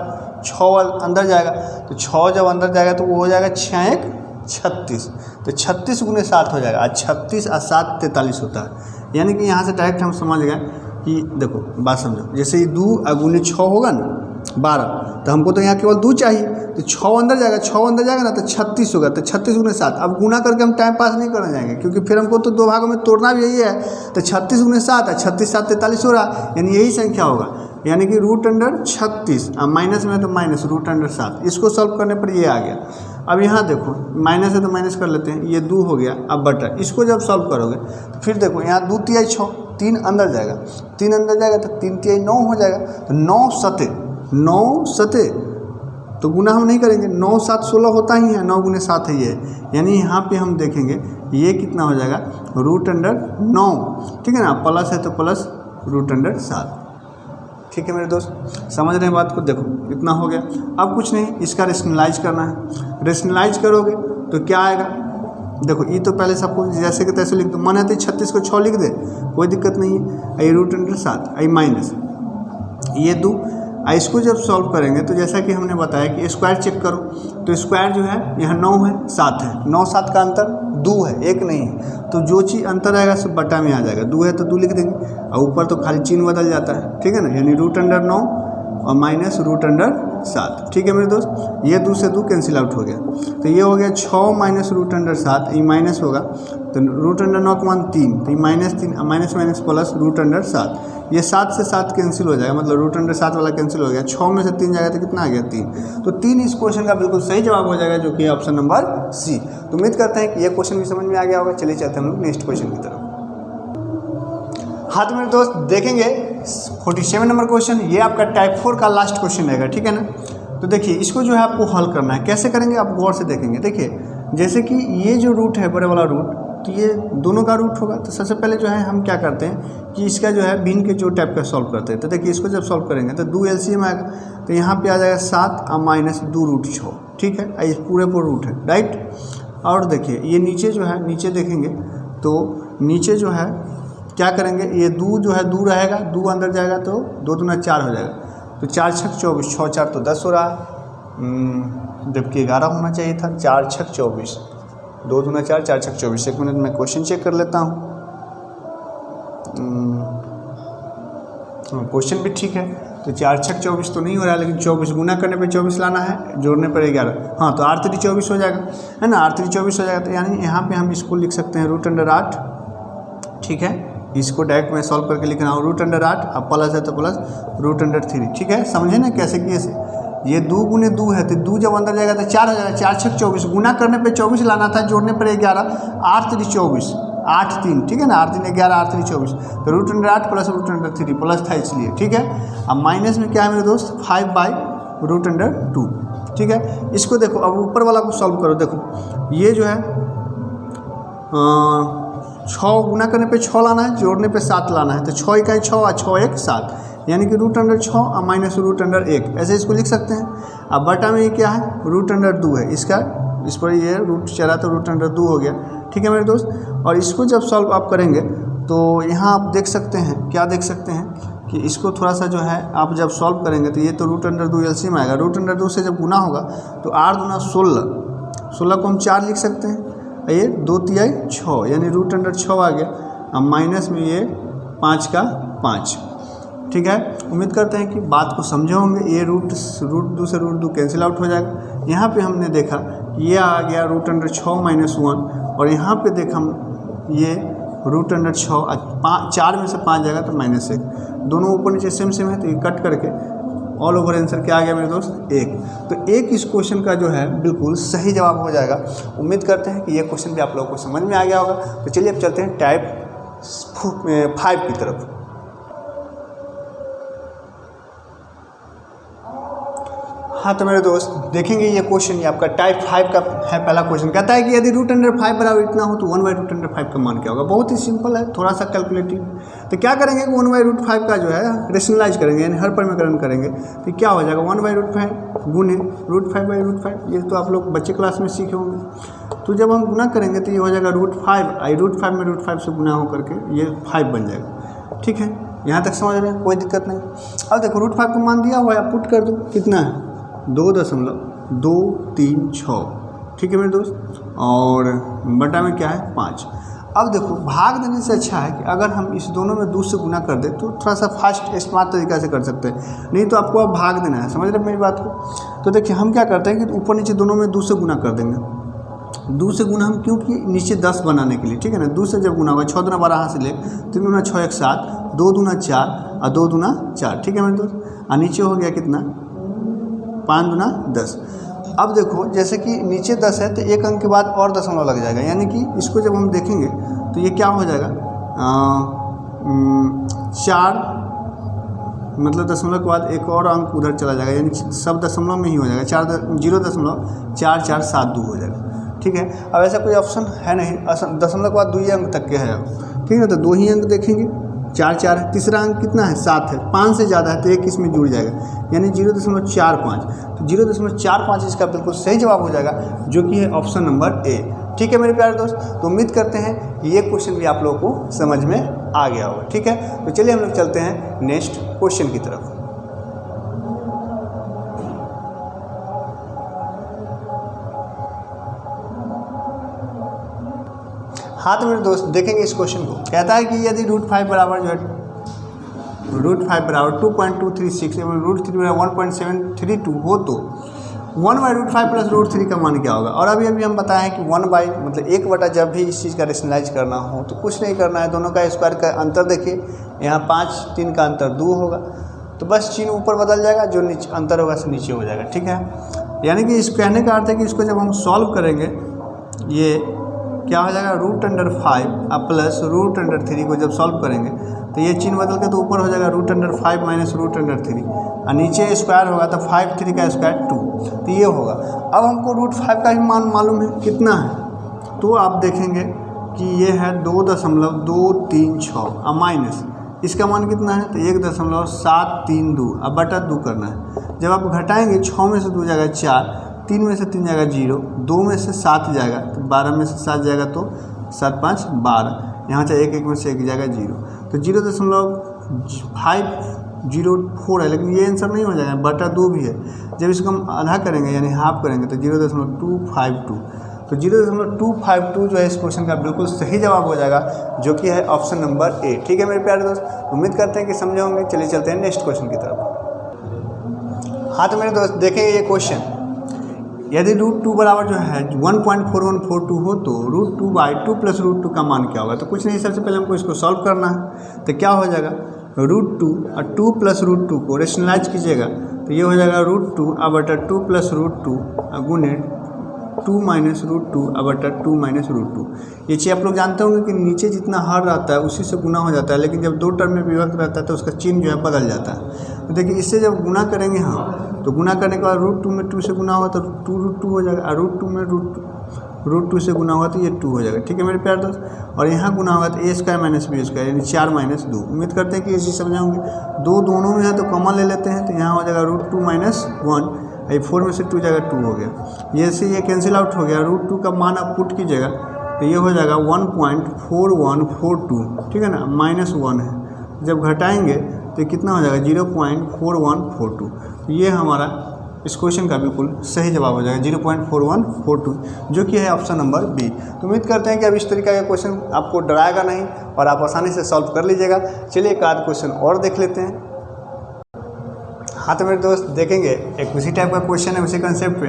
6 अंदर जाएगा, तो 6 जब अंदर जाएगा तो वो हो जाएगा 6 × 1 = 36, तो 36 × 7 हो जाएगा, 36 और 7 43 होता है। यानी कि यहाँ से डायरेक्ट हम समझ गए कि देखो बात समझो, जैसे ये 2 × 6 होगा ना, 12, तो हमको तो यहाँ केवल 2 चाहिए, तो 6 अंदर जाएगा, 6 अंदर जाएगा ना तो 36 होगा, तो 36 गुने 7। अब गुना करके हम टाइम पास नहीं करने जाएंगे क्योंकि फिर हमको तो 2 भागों में तोड़ना भी यही है, तो 36 गुने 7 है, 36 7 43 हो रहा, यानी यही संख्या होगा, यानी कि √36, माइनस में तो माइनस √7। इसको सॉल्व करने पर ये आ गया। अब यहाँ देखो माइनस है तो माइनस कर लेते हैं, ये 2 हो गया। अब बटा, इसको जब सॉल्व करोगे तो फिर देखो यहाँ 2 तिहाई 6, 3 अंदर जाएगा, 3 अंदर जाएगा तो 3 तिहाई 9 हो जाएगा, तो 9 सते तो गुना हम नहीं करेंगे, 9 7 16 होता ही है, 9 गुने 7 है ये, यानी यहाँ पे हम देखेंगे ये कितना हो जाएगा √9, ठीक है ना, प्लस है तो प्लस √7। ठीक है मेरे दोस्त, समझ रहे हैं बात को। देखो इतना हो गया। अब कुछ नहीं, इसका रेशनलाइज करना है। रेशनलाइज करोगे तो क्या आएगा, देखो ये तो पहले सबको जैसे कि तैसे लिख दो, मन है तो 36 को 6 लिख दे, कोई दिक्कत नहीं है। आई √7 आई माइनस ये 2, इसको जब सॉल्व करेंगे तो जैसा कि हमने बताया कि स्क्वायर चेक करो, तो स्क्वायर जो है यहाँ 9 है 7 है, 9 7 का अंतर 2 है, 1 नहीं है, तो जो चीज़ अंतर आएगा सब बटा में आ जाएगा। 2 है तो 2 लिख देंगे, और ऊपर तो खाली चिन्ह बदल जाता है, ठीक है ना, यानी √9 और माइनस √7। ठीक है मेरे दोस्त, ये 2 से 2 कैंसिल आउट हो गया, तो ये हो गया 6 माइनस √7, ये माइनस होगा तो √9 का मान 3, तो ये -3 माइनस माइनस प्लस √7, ये 7 से 7 कैंसिल हो जाएगा, मतलब √7 वाला कैंसिल हो गया, 6 में से 3 जाएगा तो कितना आ गया 3, तो 3 इस क्वेश्चन का बिल्कुल सही जवाब हो जाएगा, जो कि ऑप्शन नंबर सी। तो उम्मीद करते हैं कि ये क्वेश्चन भी समझ में आ गया होगा। चलिए चलते हैं हम लोग नेक्स्ट क्वेश्चन की तरफ। हाँ तो मेरे दोस्त देखेंगे 47 नंबर क्वेश्चन, ये आपका टाइप 4 का लास्ट क्वेश्चन रहेगा, ठीक है ना। तो देखिए इसको जो है आपको हल करना है, कैसे करेंगे आप गौर से देखेंगे। देखिए जैसे कि ये जो रूट है बड़े वाला रूट, तो ये दोनों का रूट होगा, तो सबसे पहले जो है हम क्या करते हैं कि इसका जो है भिन्न के जो टाइप का सॉल्व करते हैं। तो देखिए इसको जब सॉल्व करेंगे तो 2 LCM आएगा, तो यहाँ पे आ जाएगा 7 और माइनस 2 √6, ठीक है, ये पूरे रूट है, राइट। और देखिए ये नीचे जो है, नीचे देखेंगे तो नीचे जो है क्या करेंगे, ये 2 जो है 2 रहेगा, 2 अंदर जाएगा तो 2 दूना 4 हो जाएगा, तो 4 6 24, 6 4 तो 10 हो रहा है, जबकि 11 होना चाहिए था। 4 6 24, 2 दूना 4, 4 6 24। एक मिनट में क्वेश्चन चेक कर लेता हूँ। क्वेश्चन भी ठीक है, तो 4 6 24 तो नहीं हो रहा है, लेकिन 24 गुना करने पे 24 लाना है, जोड़ने पर 11, हाँ तो R3 24 हो जाएगा, है ना, R3 24 हो जाएगा। तो यानी यहाँ पे हम इसको लिख सकते हैं √8, ठीक है, इसको डायरेक्ट मैं सॉल्व करके लिख रहा हूँ √8, अब प्लस है तो प्लस √3, ठीक है, समझे ना कैसे किए से। ये 2 गुने 2 है, तो 2 जब अंदर जाएगा तो 4 हो जाएगा, 4 6 24, गुना करने पे 24 लाना था, जोड़ने पर 11, 8 3 24, 8 3, ठीक है ना, 8 3 11, 8 3 24, तो √8 प्लस √3 प्लस था इसलिए, ठीक है। अब माइनस में क्या है मेरे दोस्त, 5/√2, ठीक है। इसको देखो, अब ऊपर वाला को सॉल्व करो। देखो ये जो है 6 गुना करने पे 6 लाना है, जोड़ने पे 7 लाना है, तो 6 इकाई 6 और 6 1 7, यानी कि √6 और माइनस √1, ऐसे इसको लिख सकते हैं। अब बटा में ये क्या है, √2 है, इसका इस पर ये रूट चला तो √2 हो गया, ठीक है मेरे दोस्त। और इसको जब सॉल्व आप करेंगे तो यहाँ आप देख सकते हैं, क्या देख सकते हैं कि इसको थोड़ा सा जो है आप जब सॉल्व करेंगे तो ये तो √2 LCM आएगा, √2 से जब गुना होगा तो 8 दूना 16, 16 को हम 4 लिख सकते हैं, ये 2 तिहाई 6, यानी √6 आ गया। अब माइनस में ये 5 का 5, ठीक है। उम्मीद करते हैं कि बात को समझे होंगे। ये √2 से √2 कैंसिल आउट हो जाएगा। यहाँ पे हमने देखा ये आ गया √6 माइनस 1, और यहाँ पे देखा हम ये √6, 4 में से 5 जाएगा तो -1, दोनों ऊपर नीचे सेम सेम है, तो ये कट करके ऑल ओवर आंसर क्या आ गया मेरे दोस्त, 1। तो 1 इस क्वेश्चन का जो है बिल्कुल सही जवाब हो जाएगा। उम्मीद करते हैं कि ये क्वेश्चन भी आप लोगों को समझ में आ गया होगा। तो चलिए अब चलते हैं टाइप 5 की तरफ। हाँ तो मेरे दोस्त देखेंगे ये क्वेश्चन, ये आपका टाइप 5 का है। पहला क्वेश्चन कहता है कि यदि √5 बराबर इतना हो तो 1/√5 का मान क्या होगा। बहुत ही सिंपल है, थोड़ा सा कैलकुलेटिव। तो क्या करेंगे कि 1/√5 का जो है रेशनलाइज करेंगे, यानी हर परिमेयकरण करेंगे, तो क्या हो जाएगा 1/√5 गुने √5/√5। ये तो आप लोग बच्चे क्लास में सीखे होंगे। तो जब हम गुना करेंगे तो ये हो जाएगा √5 में √5 से गुना होकर के ये 5 बन जाएगा, ठीक है। यहाँ तक समझ रहे हैं, कोई दिक्कत नहीं। अब देखो √5 को मान दिया हुआ है, पुट कर दो, कितना है 2.236, ठीक है मेरे दोस्त, और बटा में क्या है 5। अब देखो भाग देने से अच्छा है कि अगर हम इस दोनों में 2 से गुना कर दें तो थोड़ा सा फास्ट स्मार्ट तरीका से कर सकते हैं, नहीं तो आपको अब भाग देना है। समझ रहे मेरी बात को? तो देखिए हम क्या करते हैं कि ऊपर नीचे दोनों में 2 से गुना कर देंगे। 2 से गुना हम क्योंकि नीचे 10 बनाने के लिए, ठीक है ना। 2 से जब गुना होगा 6 दूना 12 हाथ से ले, 3 दूना 6 1 7, 2 दूना 4 और 2 दूना 4, ठीक है मेरे दोस्त। और नीचे हो गया कितना 5 दूना 10। अब देखो जैसे कि नीचे 10 है तो एक अंक के बाद और दशमलव लग जाएगा, यानी कि इसको जब हम देखेंगे तो ये क्या हो जाएगा 4, मतलब दशमलव के बाद एक और अंक उधर चला जाएगा, यानी सब दशमलव में ही हो जाएगा। 0.4472 हो जाएगा, ठीक है। अब ऐसा कोई ऑप्शन है नहीं, दशमलव के बाद 2 ही अंक तक के है अब, ठीक है। तो 2 ही अंक देखेंगे, 4 4 है, तीसरा अंक कितना है 7 है, 5 से ज़्यादा है तो एक इसमें जुड़ जाएगा, यानी 0.45। तो 0.45 इसका बिल्कुल सही जवाब हो जाएगा, जो कि है ऑप्शन नंबर ए, ठीक है मेरे प्यारे दोस्त। तो उम्मीद करते हैं कि ये क्वेश्चन भी आप लोगों को समझ में आ गया होगा, ठीक है। तो चलिए हम लोग चलते हैं नेक्स्ट क्वेश्चन की तरफ। हाँ तो मेरे दोस्त देखेंगे इस क्वेश्चन को। कहता है कि यदि √5 बराबर जो है √5 बराबर 2.236 एवं √3 बराबर 1.732 हो तो 1/√5 प्लस √3 का मान क्या होगा। और अभी हम बताएं कि 1 बाई मतलब 1 जब भी इस चीज़ का रेशनलाइज करना हो तो कुछ नहीं करना है, दोनों का स्क्वायर का अंतर देखिए, यहाँ 5 3 का अंतर 2 होगा, तो बस चिन्ह ऊपर बदल जाएगा, जो नीचे अंतर होगा से नीचे हो जाएगा, ठीक है। यानी कि इस कहने का अर्थ है कि इसको जब हम सॉल्व करेंगे ये क्या हो जाएगा √5 प्लस √3 को जब सॉल्व करेंगे तो ये चिन्ह बदल के तो ऊपर हो जाएगा √5 माइनस √3 और नीचे स्क्वायर होगा तो 5 3 का स्क्वायर 2, तो ये होगा। अब हमको √5 का भी मान मालूम है कितना है, तो आप देखेंगे कि ये है 2.236 और माइनस इसका मान कितना है तो 1.732 अब बटा 2 करना है। जब आप घटाएंगे 6 में से 2 जाएगा 4, 3 में से 3 जाएगा 0, 2 में से 7 जाएगा तो 12 में से 7 जाएगा तो 7 5 12, यहाँ से 1 1 में से 1 जाएगा 0, तो 0.504 है, लेकिन ये आंसर नहीं हो जाएगा, बटा 2 भी है। जब इसको हम आधा करेंगे यानी हाफ करेंगे तो 0.252, तो 0.252 जो है इस क्वेश्चन का बिल्कुल सही जवाब हो जाएगा, जो कि है ऑप्शन नंबर ए, ठीक है मेरे प्यारे दोस्त। उम्मीद करते हैं कि समझे होंगे। चलिए चलते हैं नेक्स्ट क्वेश्चन की तरफ। हाँ तो मेरे दोस्त देखें ये क्वेश्चन, यदि √2 बराबर जो है 1.4142 हो तो √2/2 प्लस √2 का मान क्या होगा। तो कुछ नहीं, सबसे पहले हमको इसको सॉल्व करना है। तो क्या हो जाएगा √2 और 2 प्लस √2 को रेशनलाइज कीजिएगा तो ये हो जाएगा √2/2 प्लस √2 गुने 2 माइनस √2 बटा 2 माइनस √2। ये चीज़ आप लोग जानते होंगे कि नीचे जितना हर रहता है उसी से गुना हो जाता है, लेकिन जब 2 टर्म में विभक्त रहता है तो उसका चिन्ह जो है बदल जाता है। तो देखिए इससे जब गुना करेंगे हम तो गुना करने के बाद √2 में 2 से गुना होगा तो 2√2 हो जाएगा, और √2 में √2 से गुना होगा तो ये 2 हो जाएगा, ठीक है मेरे प्यारे दोस्त। और यहाँ गुना होगा तो a² माइनस b² यानी 4 माइनस 2। उम्मीद करते हैं कि ये चीज़ समझाऊंगे। 2 दोनों में है तो कॉमन ले लेते हैं, तो यहाँ हो जाएगा √2 माइनस 1, 4 में से 2 जाएगा 2 हो गया, ये से ये कैंसिल आउट हो गया। √2 का मान आप पुट कीजिएगा तो ये हो जाएगा 1.4142, ठीक है ना, -1 है। जब घटाएंगे तो कितना हो जाएगा 0.4142। तो ये हमारा इस क्वेश्चन का बिल्कुल सही जवाब हो जाएगा 0.4142, जो कि है ऑप्शन नंबर बी। तो उम्मीद करते हैं कि अब इस तरीका का क्वेश्चन आपको डराएगा नहीं और आप आसानी से सॉल्व कर लीजिएगा। चलिए एक आध क्वेश्चन और देख लेते हैं। हाँ तो मेरे दोस्त देखेंगे एक उसी टाइप का क्वेश्चन है, उसी कंसेप्ट पे।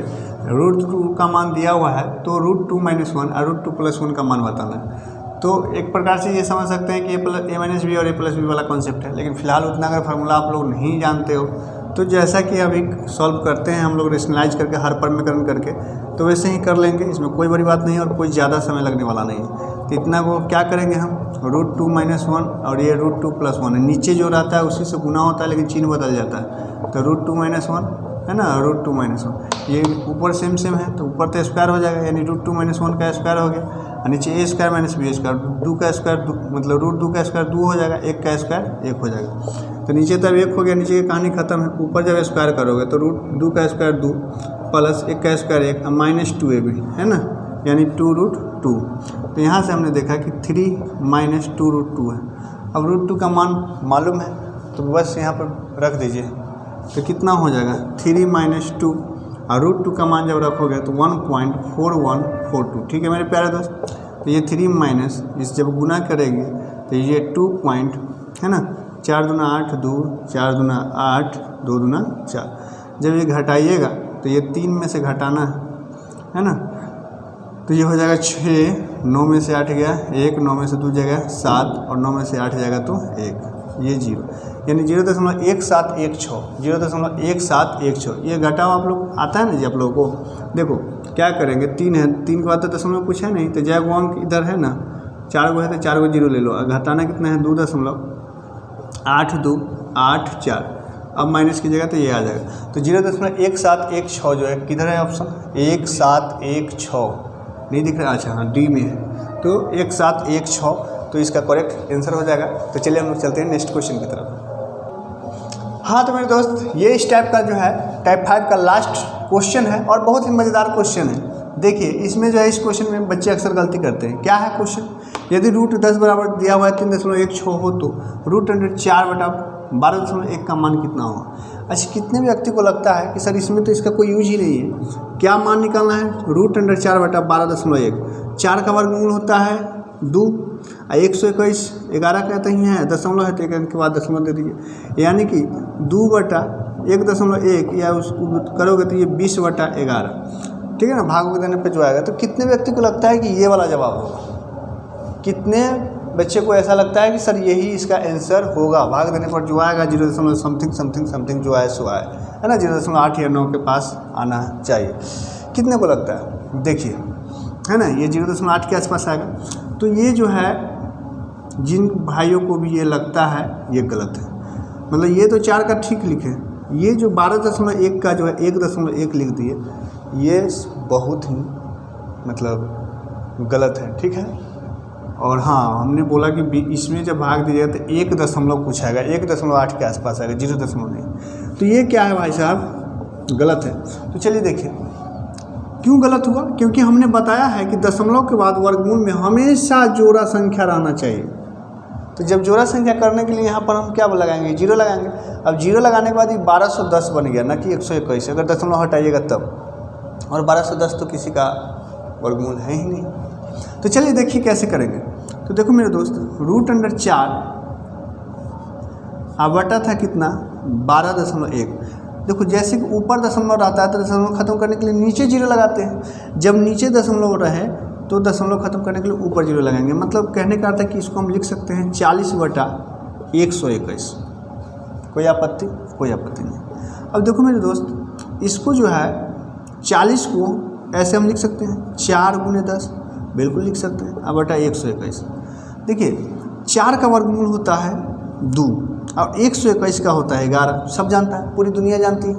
√2 का मान दिया हुआ है तो √2 - 1 और √2 + 1 का मान बताना है। तो एक प्रकार से ये समझ सकते हैं कि a - b और a + b वाला कॉन्सेप्ट है, लेकिन फिलहाल उतना अगर फार्मूला आप लोग नहीं जानते हो तो जैसा कि अभी सॉल्व करते हैं हम लोग रेशनलाइज करके हर परमीकरण करके, तो वैसे ही कर लेंगे, इसमें कोई बड़ी बात नहीं है और कोई ज़्यादा समय लगने वाला नहीं है। तो इतना को क्या करेंगे हम √2 - 1 और ये √2 + 1 है, नीचे जो रहता है उसी से गुना होता है लेकिन चिन्ह बदल जाता है। तो √2 - 1 है ना, √2 - 1 ये ऊपर सेम है तो ऊपर तो स्क्वायर हो जाएगा, यानी √2 - 1 का स्क्वायर हो गया, और नीचे a² माइनस b², 2 का स्क्वायर मतलब √2 का स्क्वायर 2 हो जाएगा, 1 का स्क्वायर 1 हो जाएगा। तो नीचे तब 1 हो गया, नीचे की कहानी खत्म है। ऊपर जब स्क्वायर करोगे तो √2 का स्क्वायर 2 प्लस 1 का स्क्वायर 1 माइनस 2ab है ना, यानी 2√2। तो यहाँ से हमने देखा कि 3 माइनस 2√2 है। अब √2 का मान मालूम है तो बस यहाँ पर रख दीजिए, तो कितना हो जाएगा 3 - 2 और √2 का मान जब रखोगे तो 1.4142, ठीक है मेरे प्यारे दोस्त। तो ये 3 माइनस इस जब गुना करेंगे तो ये 2 पॉइंट है ना, 4 दूना 8, 2 4 दूना 8, 2 दूना 4। जब ये घटाइएगा तो ये 3 में से घटाना है ना, तो ये हो जाएगा 6, 9 में से 8 गया 1, 9 में से 2 जाएगा 7 और 9 में से 8 जाएगा तो 1, ये 0, यानी 0.1716, 0.1716। ये घटाओ आप लोग आता है ना जी आप लोगों को। देखो क्या करेंगे, 3 है, 3 के बाद तो दशमलव कुछ है नहीं, तो जय वो अंक इधर है ना, 4 गो है तो 4 गो 0 ले लो। घटाना कितना है 2.8284। अब माइनस कीजिएगा तो ये आ जाएगा। तो 0.1716 जो है किधर है ऑप्शन, 1716 नहीं दिख रहा, अच्छा हाँ डी में है, तो 1716 तो इसका करेक्ट आंसर हो जाएगा। तो चलिए हम लोग चलते हैं नेक्स्ट क्वेश्चन की तरफ। हाँ तो मेरे दोस्त, ये इस टाइप का जो है टाइप 5 का लास्ट क्वेश्चन है और बहुत ही मज़ेदार क्वेश्चन है। देखिए इसमें जो है, इस क्वेश्चन में बच्चे अक्सर गलती करते हैं। क्या है क्वेश्चन, यदि रूट 10 बराबर दिया हुआ है 3.16 हो तो रूट अंडर 4/12.1 का मान कितना होगा। अच्छा, कितने व्यक्ति को लगता है कि सर इसमें तो इसका कोई यूज ही नहीं है, क्या मान निकालना है, रूट अंडर 4/12.1। 4 का वर्गमूल होता है 2, 121 11 कहते ही है, दशमलव है तो एक अंक के बाद दशमलव दे दीजिए, यानी कि 2/1.1 या उसको करोगे तो ये 20/11, ठीक है ना, भाग देने पे जो आएगा। तो कितने व्यक्ति को लगता है कि ये वाला जवाब होगा, कितने बच्चे को ऐसा लगता है कि सर यही इसका आंसर होगा, भाग देने पर जो आएगा 0. समथिंग जो आए सो आए, है ना, 0.8 या 9 के पास आना चाहिए। कितने को लगता है, देखिए है ना, ये 0.8 के आसपास आएगा। तो ये जो है जिन भाइयों को भी ये लगता है ये गलत है, मतलब ये तो 4 का ठीक लिखे, ये जो 12.1 का जो है 1.1 लिख दिए, ये बहुत ही मतलब गलत है, ठीक है। और हाँ, हमने बोला कि इसमें जब भाग दीजिएगा तो 1 दशमलव कुछ आएगा, 1.8 के आसपास आएगा, 0 दशमलव नहीं। तो ये क्या है भाई साहब, गलत है। तो चलिए देखिए क्यों गलत हुआ, क्योंकि हमने बताया है कि दशमलव के बाद वर्गमूल में हमेशा जोड़ा संख्या रहना चाहिए। तो जब जोड़ा संख्या करने के लिए यहाँ पर हम क्या लगाएंगे, 0 लगाएंगे। अब 0 लगाने के बाद ये 1210 बन गया, ना कि 121, अगर दशमलव हटाइएगा तब, और 1210 तो किसी का वर्गमूल है ही नहीं। तो चलिए देखिए कैसे करेंगे। तो देखो मेरे दोस्त, रूट अंडर 4 बटा था कितना 12.1। देखो जैसे कि ऊपर दशमलव रहता है तो दशमलव खत्म करने के लिए नीचे 0 लगाते हैं, जब नीचे दशमलव रहे तो दशमलव खत्म करने के लिए ऊपर 0 लगाएंगे। मतलब कहने का अर्थ है कि इसको हम लिख सकते हैं 40/121। कोई आपत्ति, कोई आपत्ति नहीं। अब देखो मेरे दोस्त, इसको जो है 40 को ऐसे हम लिख सकते हैं 4 × 10, बिल्कुल लिख सकते हैं, अब बटा 121। देखिए 4 का वर्गमूल होता है 2 और 121 का होता है 11, सब जानता है, पूरी दुनिया जानती है।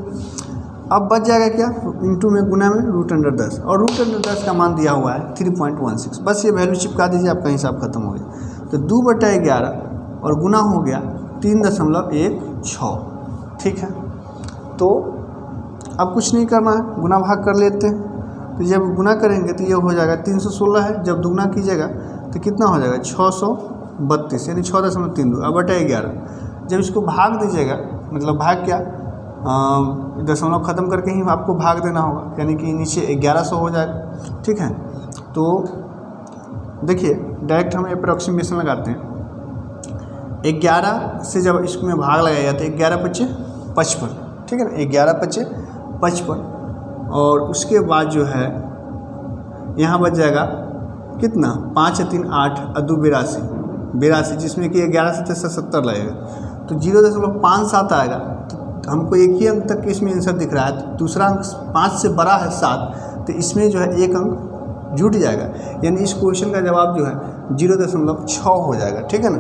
अब बच जाएगा क्या, इंटू में गुना में रूट अंडर 10, और रूट अंडर 10 का मान दिया हुआ है 3.16। बस ये वैल्यू चिपका दीजिए, आपका हिसाब खत्म हो गया। तो 2/11 और गुना हो गया 3.16, ठीक है। तो अब कुछ नहीं करना है, गुना भाग कर लेते हैं। तो जब गुना करेंगे तो ये हो जाएगा 316 है, जब दुगना कीजिएगा तो कितना हो जाएगा 632, यानी 6.32। अब बटा 11, जब इसको भाग दीजिएगा, मतलब भाग क्या, दशमलव खत्म करके ही आपको भाग देना होगा, यानी कि नीचे 1100 हो जाएगा, ठीक है। तो देखिए डायरेक्ट हम अप्रोक्सीमेशन लगाते हैं। 11 से जब इसमें भाग लगाया जाता है 11 × 5 = 55, ठीक है ना, 11 × 5 = 55, और उसके बाद जो है यहाँ बच जाएगा कितना 5 × 3 = 8 और 2 = 82, जिसमें कि 11 से 70 लगेगा, तो 0.57 आएगा। तो हमको एक ही अंक तक इसमें आंसर दिख रहा है, तो दूसरा अंक 5 से बड़ा है 7, तो इसमें जो है एक अंक जुट जाएगा, यानी इस क्वेश्चन का जवाब जो है 0.6 हो जाएगा, ठीक है ना।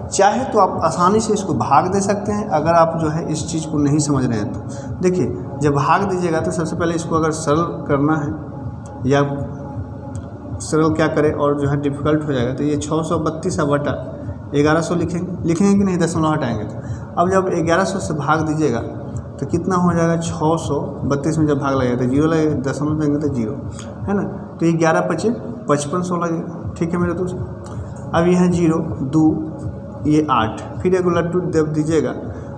चाहे तो आप आसानी से इसको भाग दे सकते हैं, अगर आप जो है इस चीज़ को नहीं समझ रहे हैं तो देखिए जब भाग दीजिएगा तो सबसे पहले इसको अगर सरल करना है या सरल क्या करें और जो है डिफ़िकल्ट हो जाएगा, तो ये 632/1100 लिखेंगे कि नहीं, दशमलव हटाएंगे तो। अब जब 1100 से भाग दीजिएगा तो कितना हो जाएगा 632 में जब भाग लगेगा तो 0 लगेगा, दशमलव देंगे तो 0, है ना। तो ये 11 × 5 = 55 लगेगा, ठीक है मेरे दोस्त। अब यहाँ 0 2 ये 8, फिर एक लड्डू जब दीजिएगा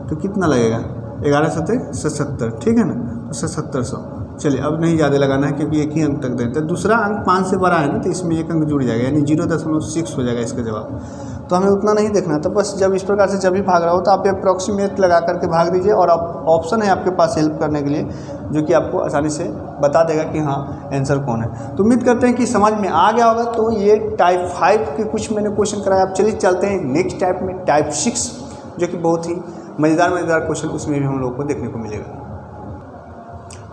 तो कितना लगेगा 11 × 7 = 70, ठीक है ना, तो 7700। चलिए अब नहीं ज़्यादा लगाना है क्योंकि एक ही अंक तक देते हैं। दूसरा अंक 5 से बड़ा है ना, तो इसमें एक अंक जुड़ जाएगा, यानी 0.6 हो जाएगा इसका जवाब। तो हमें उतना नहीं देखना। तो बस जब इस प्रकार से जब भी भाग रहा हो तो आप अप्रॉक्सीमेट लगा करके भाग दीजिए, और आप ऑप्शन है आपके पास हेल्प करने के लिए, जो कि आपको आसानी से बता देगा कि हाँ आंसर कौन है। तो उम्मीद करते हैं कि समझ में आ गया होगा। तो ये टाइप 5 के कुछ मैंने क्वेश्चन कराया। अब चलिए चलते हैं नेक्स्ट टाइप में, टाइप 6, जो कि बहुत ही मज़ेदार क्वेश्चन उसमें भी हम लोग को देखने को मिलेगा।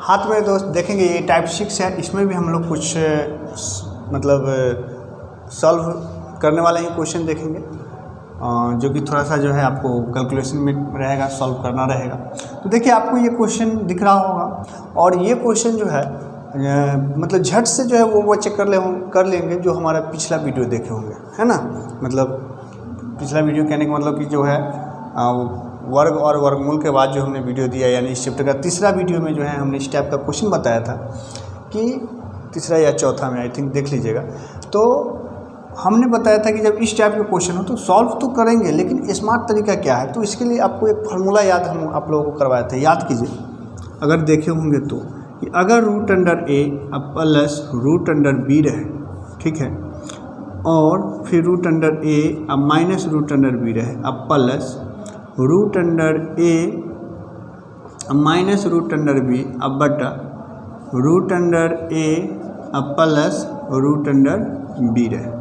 हाथ में दोस्त देखेंगे ये टाइप 6 है, इसमें भी हम लोग कुछ मतलब सॉल्व करने वाले ही क्वेश्चन देखेंगे, जो कि थोड़ा सा जो है आपको कैलकुलेशन में रहेगा, सॉल्व करना रहेगा। तो देखिए आपको ये क्वेश्चन दिख रहा होगा, और ये क्वेश्चन जो है मतलब झट से जो है वो चेक कर लेंगे जो हमारा पिछला वीडियो देखे होंगे, है ना। मतलब पिछला वीडियो कहने का मतलब कि जो है वर्ग और वर्गमूल के बाद जो हमने वीडियो दिया, यानी इस चैप्टर का तीसरा वीडियो में जो है हमने इस टाइप का क्वेश्चन बताया था, कि तीसरा या चौथा में, आई थिंक देख लीजिएगा। तो हमने बताया था कि जब इस टाइप के क्वेश्चन हो तो सॉल्व तो करेंगे, लेकिन स्मार्ट तरीका क्या है। तो इसके लिए आपको एक फार्मूला याद हम आप लोगों को करवाए थे, याद कीजिए अगर देखे होंगे तो, कि अगर रूट अंडर ए अब प्लस रूट अंडर बी रहे, ठीक है, और फिर रूट अंडर ए अब माइनस रूट अंडर बी रहे, अब plus root under A minus root under B अब बटा रूट अंडर ए अब प्लस रूट अंडर बी रहे।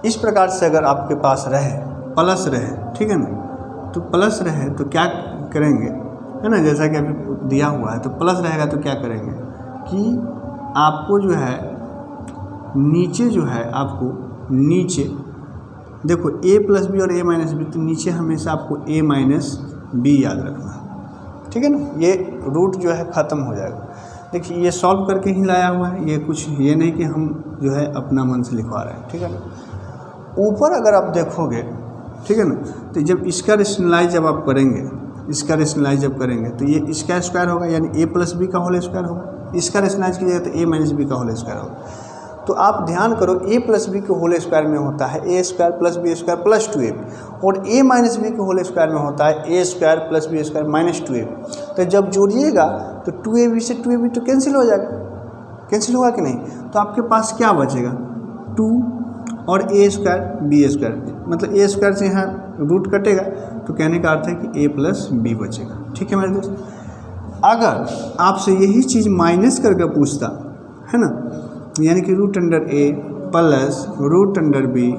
इस प्रकार से अगर आपके पास रहे, प्लस रहे, ठीक है ना, तो प्लस रहे तो क्या करेंगे, है ना, जैसा कि अभी दिया हुआ है, तो प्लस रहेगा तो क्या करेंगे कि आपको जो है नीचे जो है आपको नीचे देखो a प्लस बी और a माइनस बी, तो नीचे हमेशा आपको a माइनस बी याद रखना, ठीक है ना। ये रूट जो है ख़त्म हो जाएगा। देखिए ये सॉल्व करके ही लाया हुआ है, ये कुछ ये नहीं कि हम जो है अपना मन से लिखवा रहे हैं, ठीक है ना। ऊपर अगर आप देखोगे, ठीक है ना, तो जब इसका रेशनलाइज जब आप करेंगे, इसका रेशनलाइज जब करेंगे तो ये इसका स्क्वायर होगा, यानी a प्लस बी का होल स्क्वायर होगा। इसका रेशनलाइज कीजिएगा तो a माइनस बी का होल स्क्वायर होगा। तो आप ध्यान करो a प्लस बी के होल स्क्वायर में होता है a square plus B square plus 2ab, और a माइनस बी के होल स्क्वायर में होता है a square plus B square minus 2ab। तो जब जोड़िएगा तो 2ab से 2ab तो कैंसिल हो जाएगा, कैंसिल होगा कि नहीं। तो आपके पास क्या बचेगा, 2 और a स्क्वायर बी स्क्वायर, मतलब a स्क्वायर से यहाँ रूट कटेगा, तो कहने का अर्थ है कि a प्लस बी बचेगा, ठीक है मेरे दोस्त। अगर आपसे यही चीज़ माइनस करके पूछता, है ना, यानी कि root under A plus root under B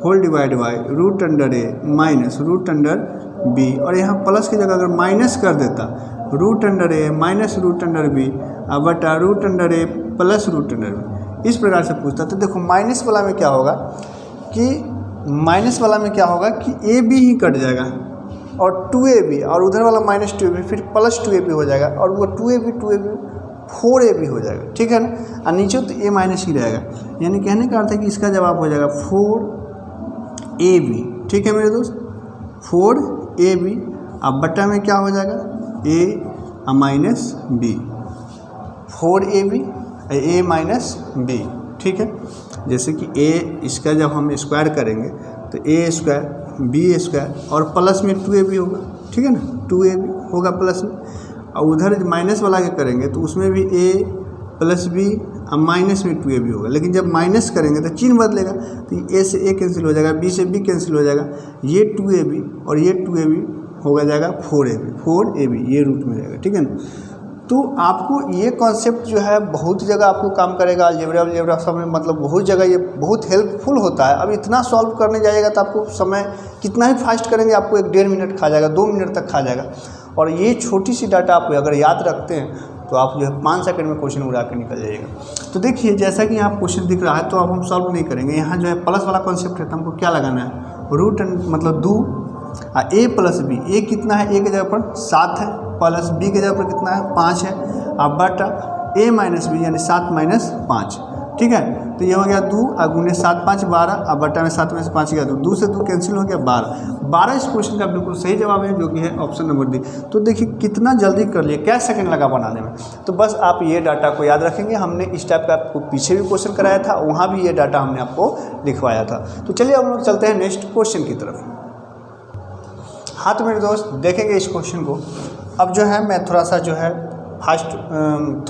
whole divide by root under A minus root under B, और यहाँ प्लस की जगह अगर माइनस कर देता, root under A minus root under B बटा root under A plus root under B, इस प्रकार से पूछता। तो देखो माइनस वाला में क्या होगा कि ए बी ही कट जाएगा, और 2ab, और उधर वाला माइनस 2ab फिर प्लस 2ab हो जाएगा, और वो 2ab 4ab हो जाएगा, ठीक है ना। और नीचे तो a माइनस ही रहेगा, यानी कहने का अर्थ है कि इसका जवाब हो जाएगा 4ab, ठीक है मेरे दोस्त, 4ab। अब बट्टा में क्या हो जाएगा a minus B, 4ab a minus B, ठीक है। जैसे कि a इसका जब हम स्क्वायर करेंगे तो a स्क्वायर बी स्क्वायर और प्लस में 2ab होगा, ठीक है ना, 2ab होगा प्लस में, और उधर माइनस वाला के करेंगे तो उसमें भी a प्लस बी और माइनस में 2ab होगा। लेकिन जब माइनस करेंगे तो चिन्ह बदलेगा, तो a से a कैंसिल हो जाएगा, b से b कैंसिल हो जाएगा, ये 2ab और ये 2ab होगा जाएगा 4ab, ये रूट में जाएगा, ठीक है ना। तो आपको ये कॉन्सेप्ट जो है बहुत जगह आपको काम करेगा, अलजेब्रा सब में, मतलब बहुत जगह ये बहुत हेल्पफुल होता है। अब इतना सॉल्व करने जाइएगा तो आपको समय कितना ही फास्ट करेंगे, आपको 1-1.5 मिनट खा जाएगा, 2 मिनट तक खा जाएगा। और ये छोटी सी डाटा आप अगर याद रखते हैं तो आप जो है 5 सेकंड में क्वेश्चन उड़ा के निकल जाइएगा। तो देखिए जैसा कि यहाँ क्वेश्चन दिख रहा है, तो अब हम सॉल्व नहीं करेंगे। यहाँ जो है प्लस वाला कॉन्सेप्ट है, तो हमको क्या लगाना है, रूट मतलब 2 a प्लस बी, a कितना है, a की जगह पर 7 है, प्लस b की जगह पर कितना है 5 है, अब बटा a माइनस बी यानी 7 माइनस 5, ठीक है। तो ये हो गया 2 गुने 7 5 12, अब बटा में 7 में से 5 गया 2 से 2 कैंसिल हो गया 12 इस क्वेश्चन का बिल्कुल सही जवाब है, जो कि है ऑप्शन नंबर डी। तो देखिए कितना जल्दी कर लिए, क्या सेकंड लगा बनाने में। तो बस आप ये डाटा को याद रखेंगे। हमने इस टाइप का आपको पीछे भी क्वेश्चन कराया था, वहाँ भी ये डाटा हमने आपको लिखवाया था। तो चलिए हम लोग चलते हैं नेक्स्ट क्वेश्चन की तरफ। हाँ तो मेरे दोस्त देखेंगे इस क्वेश्चन को। अब जो है मैं थोड़ा सा जो है फास्ट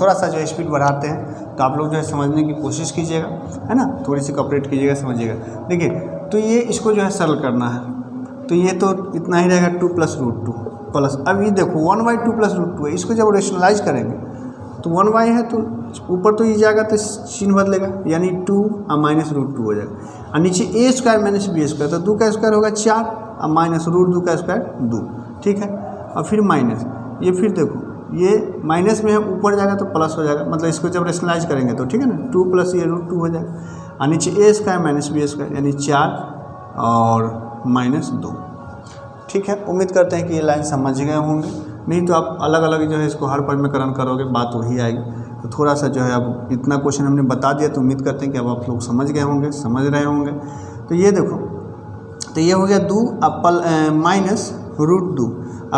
थोड़ा सा जो है स्पीड बढ़ाते हैं, तो आप लोग जो है समझने की कोशिश कीजिएगा, है ना, थोड़ी सी कॉपरेट कीजिएगा, समझिएगा। देखिए तो ये इसको जो है सरल करना है, तो ये तो इतना ही रहेगा 2 + √2 प्लस, अब ये देखो 1/2 + √2 है, इसको जब रेशनलाइज करेंगे तो 1 है तो ऊपर तो ये जाएगा तो चिन्ह बदलेगा, यानी 2 और -√2 हो जाएगा, और नीचे a² - b², तो 2 का स्क्वायर होगा 4 और -√2 का स्क्वायर 2, ठीक है। और फिर माइनस, ये फिर देखो ये माइनस में है, ऊपर जाएगा तो प्लस हो जाएगा, मतलब इसको जब रेशनलाइज करेंगे तो ठीक है ना, 2 + ये √2 हो जाएगा, और नीचे a² - b² यानी 4 और -2, ठीक है। उम्मीद करते हैं कि ये लाइन समझ गए होंगे, नहीं तो आप अलग अलग जो है इसको हर पद में करण करोगे बात वही आएगी। तो थोड़ा सा जो है अब इतना क्वेश्चन हमने बता दिया, तो उम्मीद करते हैं कि अब आप लोग समझ गए होंगे, समझ रहे होंगे। तो ये देखो, तो ये हो गया 2 -√2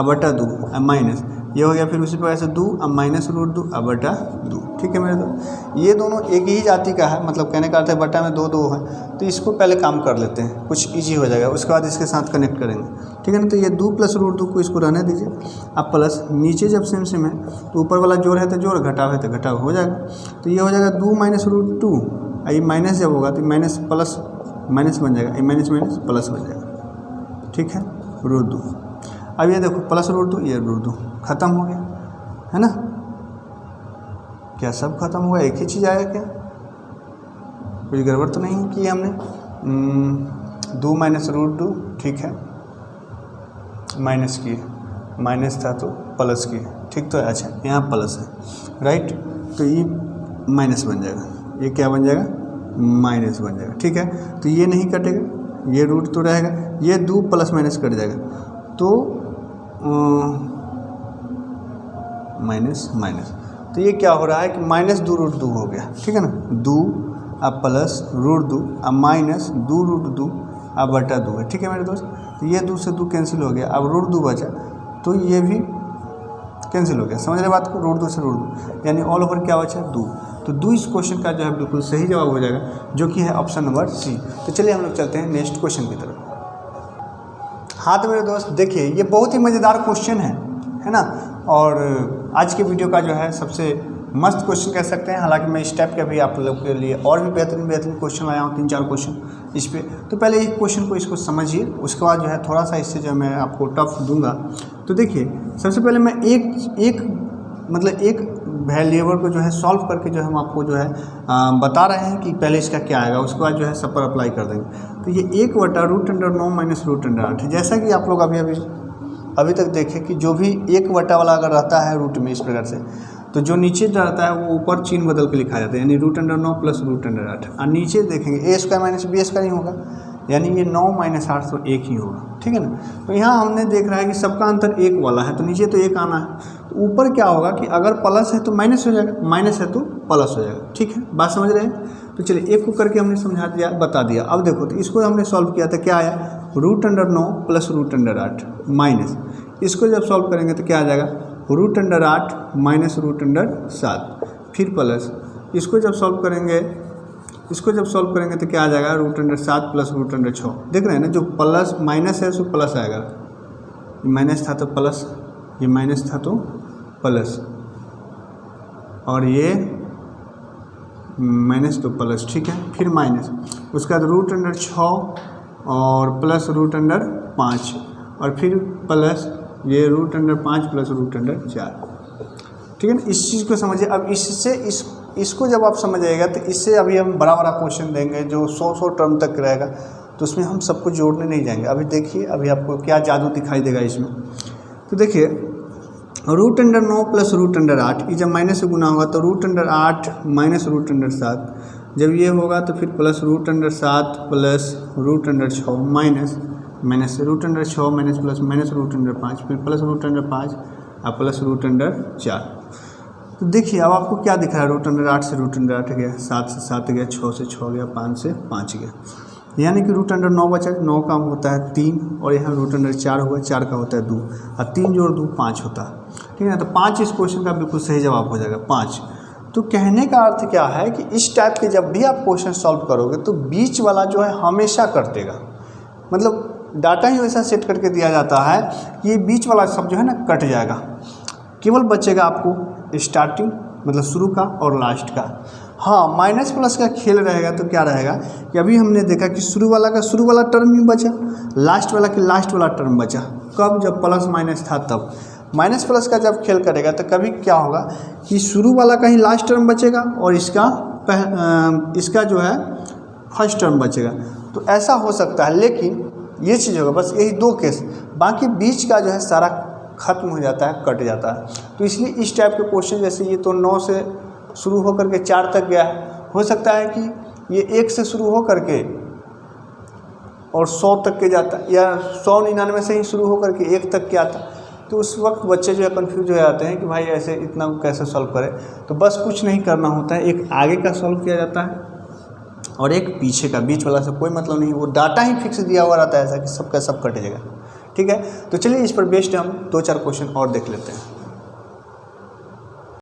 बटा 2 माइनस, ये हो गया फिर उसी प्रकार से 2 -√2 बटा 2, ठीक है मेरे दोस्त। ये दोनों एक ही जाति का है, मतलब कहने का अर्थ है बटा में 2 2 है, तो इसको पहले काम कर लेते हैं, कुछ इजी हो जाएगा, उसके बाद इसके साथ कनेक्ट करेंगे, ठीक है ना। तो ये 2 + √2 को इसको रहने दीजिए, अब प्लस नीचे जब सेम सेम है तो ऊपर वाला जोड़ है तो जोड़, घटाव है तो घटाव हो जाएगा। तो ये हो जाएगा 2 -√2, ये माइनस जब होगा तो माइनस प्लस माइनस बन जाएगा, ये माइनस प्लस बन जाएगा, ठीक है, √2। अब ये देखो प्लस √2, ये √2 ख़त्म हो गया, है ना। क्या सब खत्म हुआ, एक ही चीज़ आया क्या, कुछ गड़बड़ तो नहीं की हमने। 2 -√2, ठीक है, माइनस किए, माइनस था तो प्लस किए, ठीक तो है। अच्छा यहाँ प्लस है, राइट, तो ये माइनस बन जाएगा, ये क्या बन जाएगा, माइनस बन जाएगा, ठीक है। तो ये नहीं कटेगा, ये रूट तो रहेगा, ये 2 + माइनस कट जाएगा, तो माइनस माइनस, तो ये क्या हो रहा है कि -2√2 हो गया, ठीक है ना, 2 प्लस √2 -2√2 बटा 2 है, ठीक है मेरे दोस्त। तो ये 2 से 2 कैंसिल हो गया, अब √2 बचा, तो ये भी कैंसिल हो गया, समझ रहे बात को, √2 से √2 यानी ऑल ओवर क्या बचा, 2। तो 2 इस क्वेश्चन का जो है बिल्कुल सही जवाब हो जाएगा, जो कि है ऑप्शन नंबर सी। तो चलिए हम लोग चलते हैं नेक्स्ट क्वेश्चन की तरफ। हाँ तो मेरे दोस्त देखिए, ये बहुत ही मज़ेदार क्वेश्चन है ना, और आज के वीडियो का जो है सबसे मस्त क्वेश्चन कह सकते हैं। हालांकि मैं इस टाइप के भी आप लोग के लिए और भी बेहतरीन क्वेश्चन लाया हूँ, 3-4 क्वेश्चन इस पे। तो पहले एक क्वेश्चन को इसको समझिए, उसके बाद जो है थोड़ा सा इससे जो मैं आपको टफ दूंगा। तो देखिए सबसे पहले मैं एक वेरिएबल को जो है सॉल्व करके जो हम आपको जो है बता रहे हैं कि पहले इसका क्या आएगा, उसके बाद जो है सब पर अप्लाई कर देंगे। तो ये 1/√9 - √8, जैसा कि आप लोग अभी तक देखें कि जो भी 1 वाला अगर रहता है रूट में इस प्रकार से, तो जो नीचे रहता है वो ऊपर चिन्ह बदल के लिखा जाता है, यानी √9 + √8। और नीचे देखेंगे a² - b² ही होगा, यानी ये 9 - 8 तो 1 ही होगा, ठीक है ना। तो यहाँ हमने देख रहा है कि सबका अंतर 1 वाला है, तो नीचे तो 1 आना है, तो ऊपर क्या होगा कि अगर प्लस है तो माइनस हो जाएगा, माइनस है तो प्लस हो जाएगा, ठीक है, बात समझ रहे हैं। तो चलिए एक को करके हमने समझा दिया, बता दिया। अब देखो तो इसको हमने सॉल्व किया था, क्या आया, √9 + √8 माइनस, इसको जब सॉल्व करेंगे तो क्या आ जाएगा, √8 - √7, फिर प्लस, इसको जब सॉल्व करेंगे तो क्या आ जाएगा, √7 + √6। देख रहे हैं ना, जो प्लस माइनस है सो प्लस आएगा, ये माइनस था तो प्लस, ये माइनस था तो प्लस, और ये माइनस तो प्लस, ठीक है, फिर माइनस, उसके बाद √6 और प्लस √5, और फिर प्लस ये √5 + √4, ठीक है ना। इस चीज़ को समझिए। अब इससे इसको जब आप समझिएगा तो इससे अभी हम बड़ा क्वेश्चन देंगे जो 100 टर्म तक रहेगा, तो उसमें हम सबको जोड़ने नहीं जाएंगे। अभी देखिए अभी आपको क्या जादू दिखाई देगा इसमें। तो देखिए √9 + √8, ये जब माइनस से गुना होगा तो √8 - √7, जब ये होगा तो फिर प्लस √7 + √6 माइनस से √6 माइनस प्लस -√5, फिर प्लस √5 और प्लस √4। तो देखिए अब आपको क्या दिख रहा है, √8 से √8 गया, 7 से 7 गया, 6 से 6 गया, 5 से 5 गया, यानी कि √9 बचा, 9 का होता है 3, और यहाँ √4 हुआ, 4 का होता है 2, और 3 जोड़ 2 5 होता है, ठीक है ना। तो 5 इस क्वेश्चन का बिल्कुल सही जवाब हो जाएगा, 5। तो कहने का अर्थ क्या है कि इस टाइप के जब भी आप क्वेश्चन सॉल्व करोगे तो बीच वाला जो है हमेशा कटेगा, मतलब डाटा ही वैसा सेट करके दिया जाता है कि ये बीच वाला सब जो है ना कट जाएगा, केवल बचेगा आपको स्टार्टिंग मतलब शुरू का और लास्ट का। हाँ, माइनस प्लस का खेल रहेगा तो क्या रहेगा कि अभी हमने देखा कि शुरू वाला का शुरू वाला टर्म ही बचा, लास्ट वाला कि लास्ट वाला टर्म बचा। कब? जब प्लस माइनस था तब। माइनस प्लस का जब खेल करेगा तो कभी क्या होगा कि शुरू वाला का ही लास्ट टर्म बचेगा और इसका जो है फर्स्ट टर्म बचेगा। तो ऐसा हो सकता है, लेकिन ये चीज़ होगा बस यही 2 केस, बाकी बीच का जो है सारा खत्म हो जाता है, कट जाता है। तो इसलिए इस टाइप के क्वेश्चन, जैसे ये तो 9 से शुरू होकर के 4 तक गया है, हो सकता है कि ये 1 से शुरू हो करके और 100 तक के जाता, या 199 से ही शुरू होकर के 1 तक के आता। तो उस वक्त बच्चे जो है कन्फ्यूज हो जाते हैं कि भाई ऐसे इतना कैसे सॉल्व करें। तो बस कुछ नहीं करना होता है, एक आगे का सॉल्व किया जाता है और एक पीछे का, बीच वाला से कोई मतलब नहीं। वो डाटा ही फिक्स दिया हुआ रहता है ऐसा कि सबका सब कट जाएगा। ठीक है, तो चलिए इस पर बेस्ड हम 2-4 क्वेश्चन और देख लेते हैं।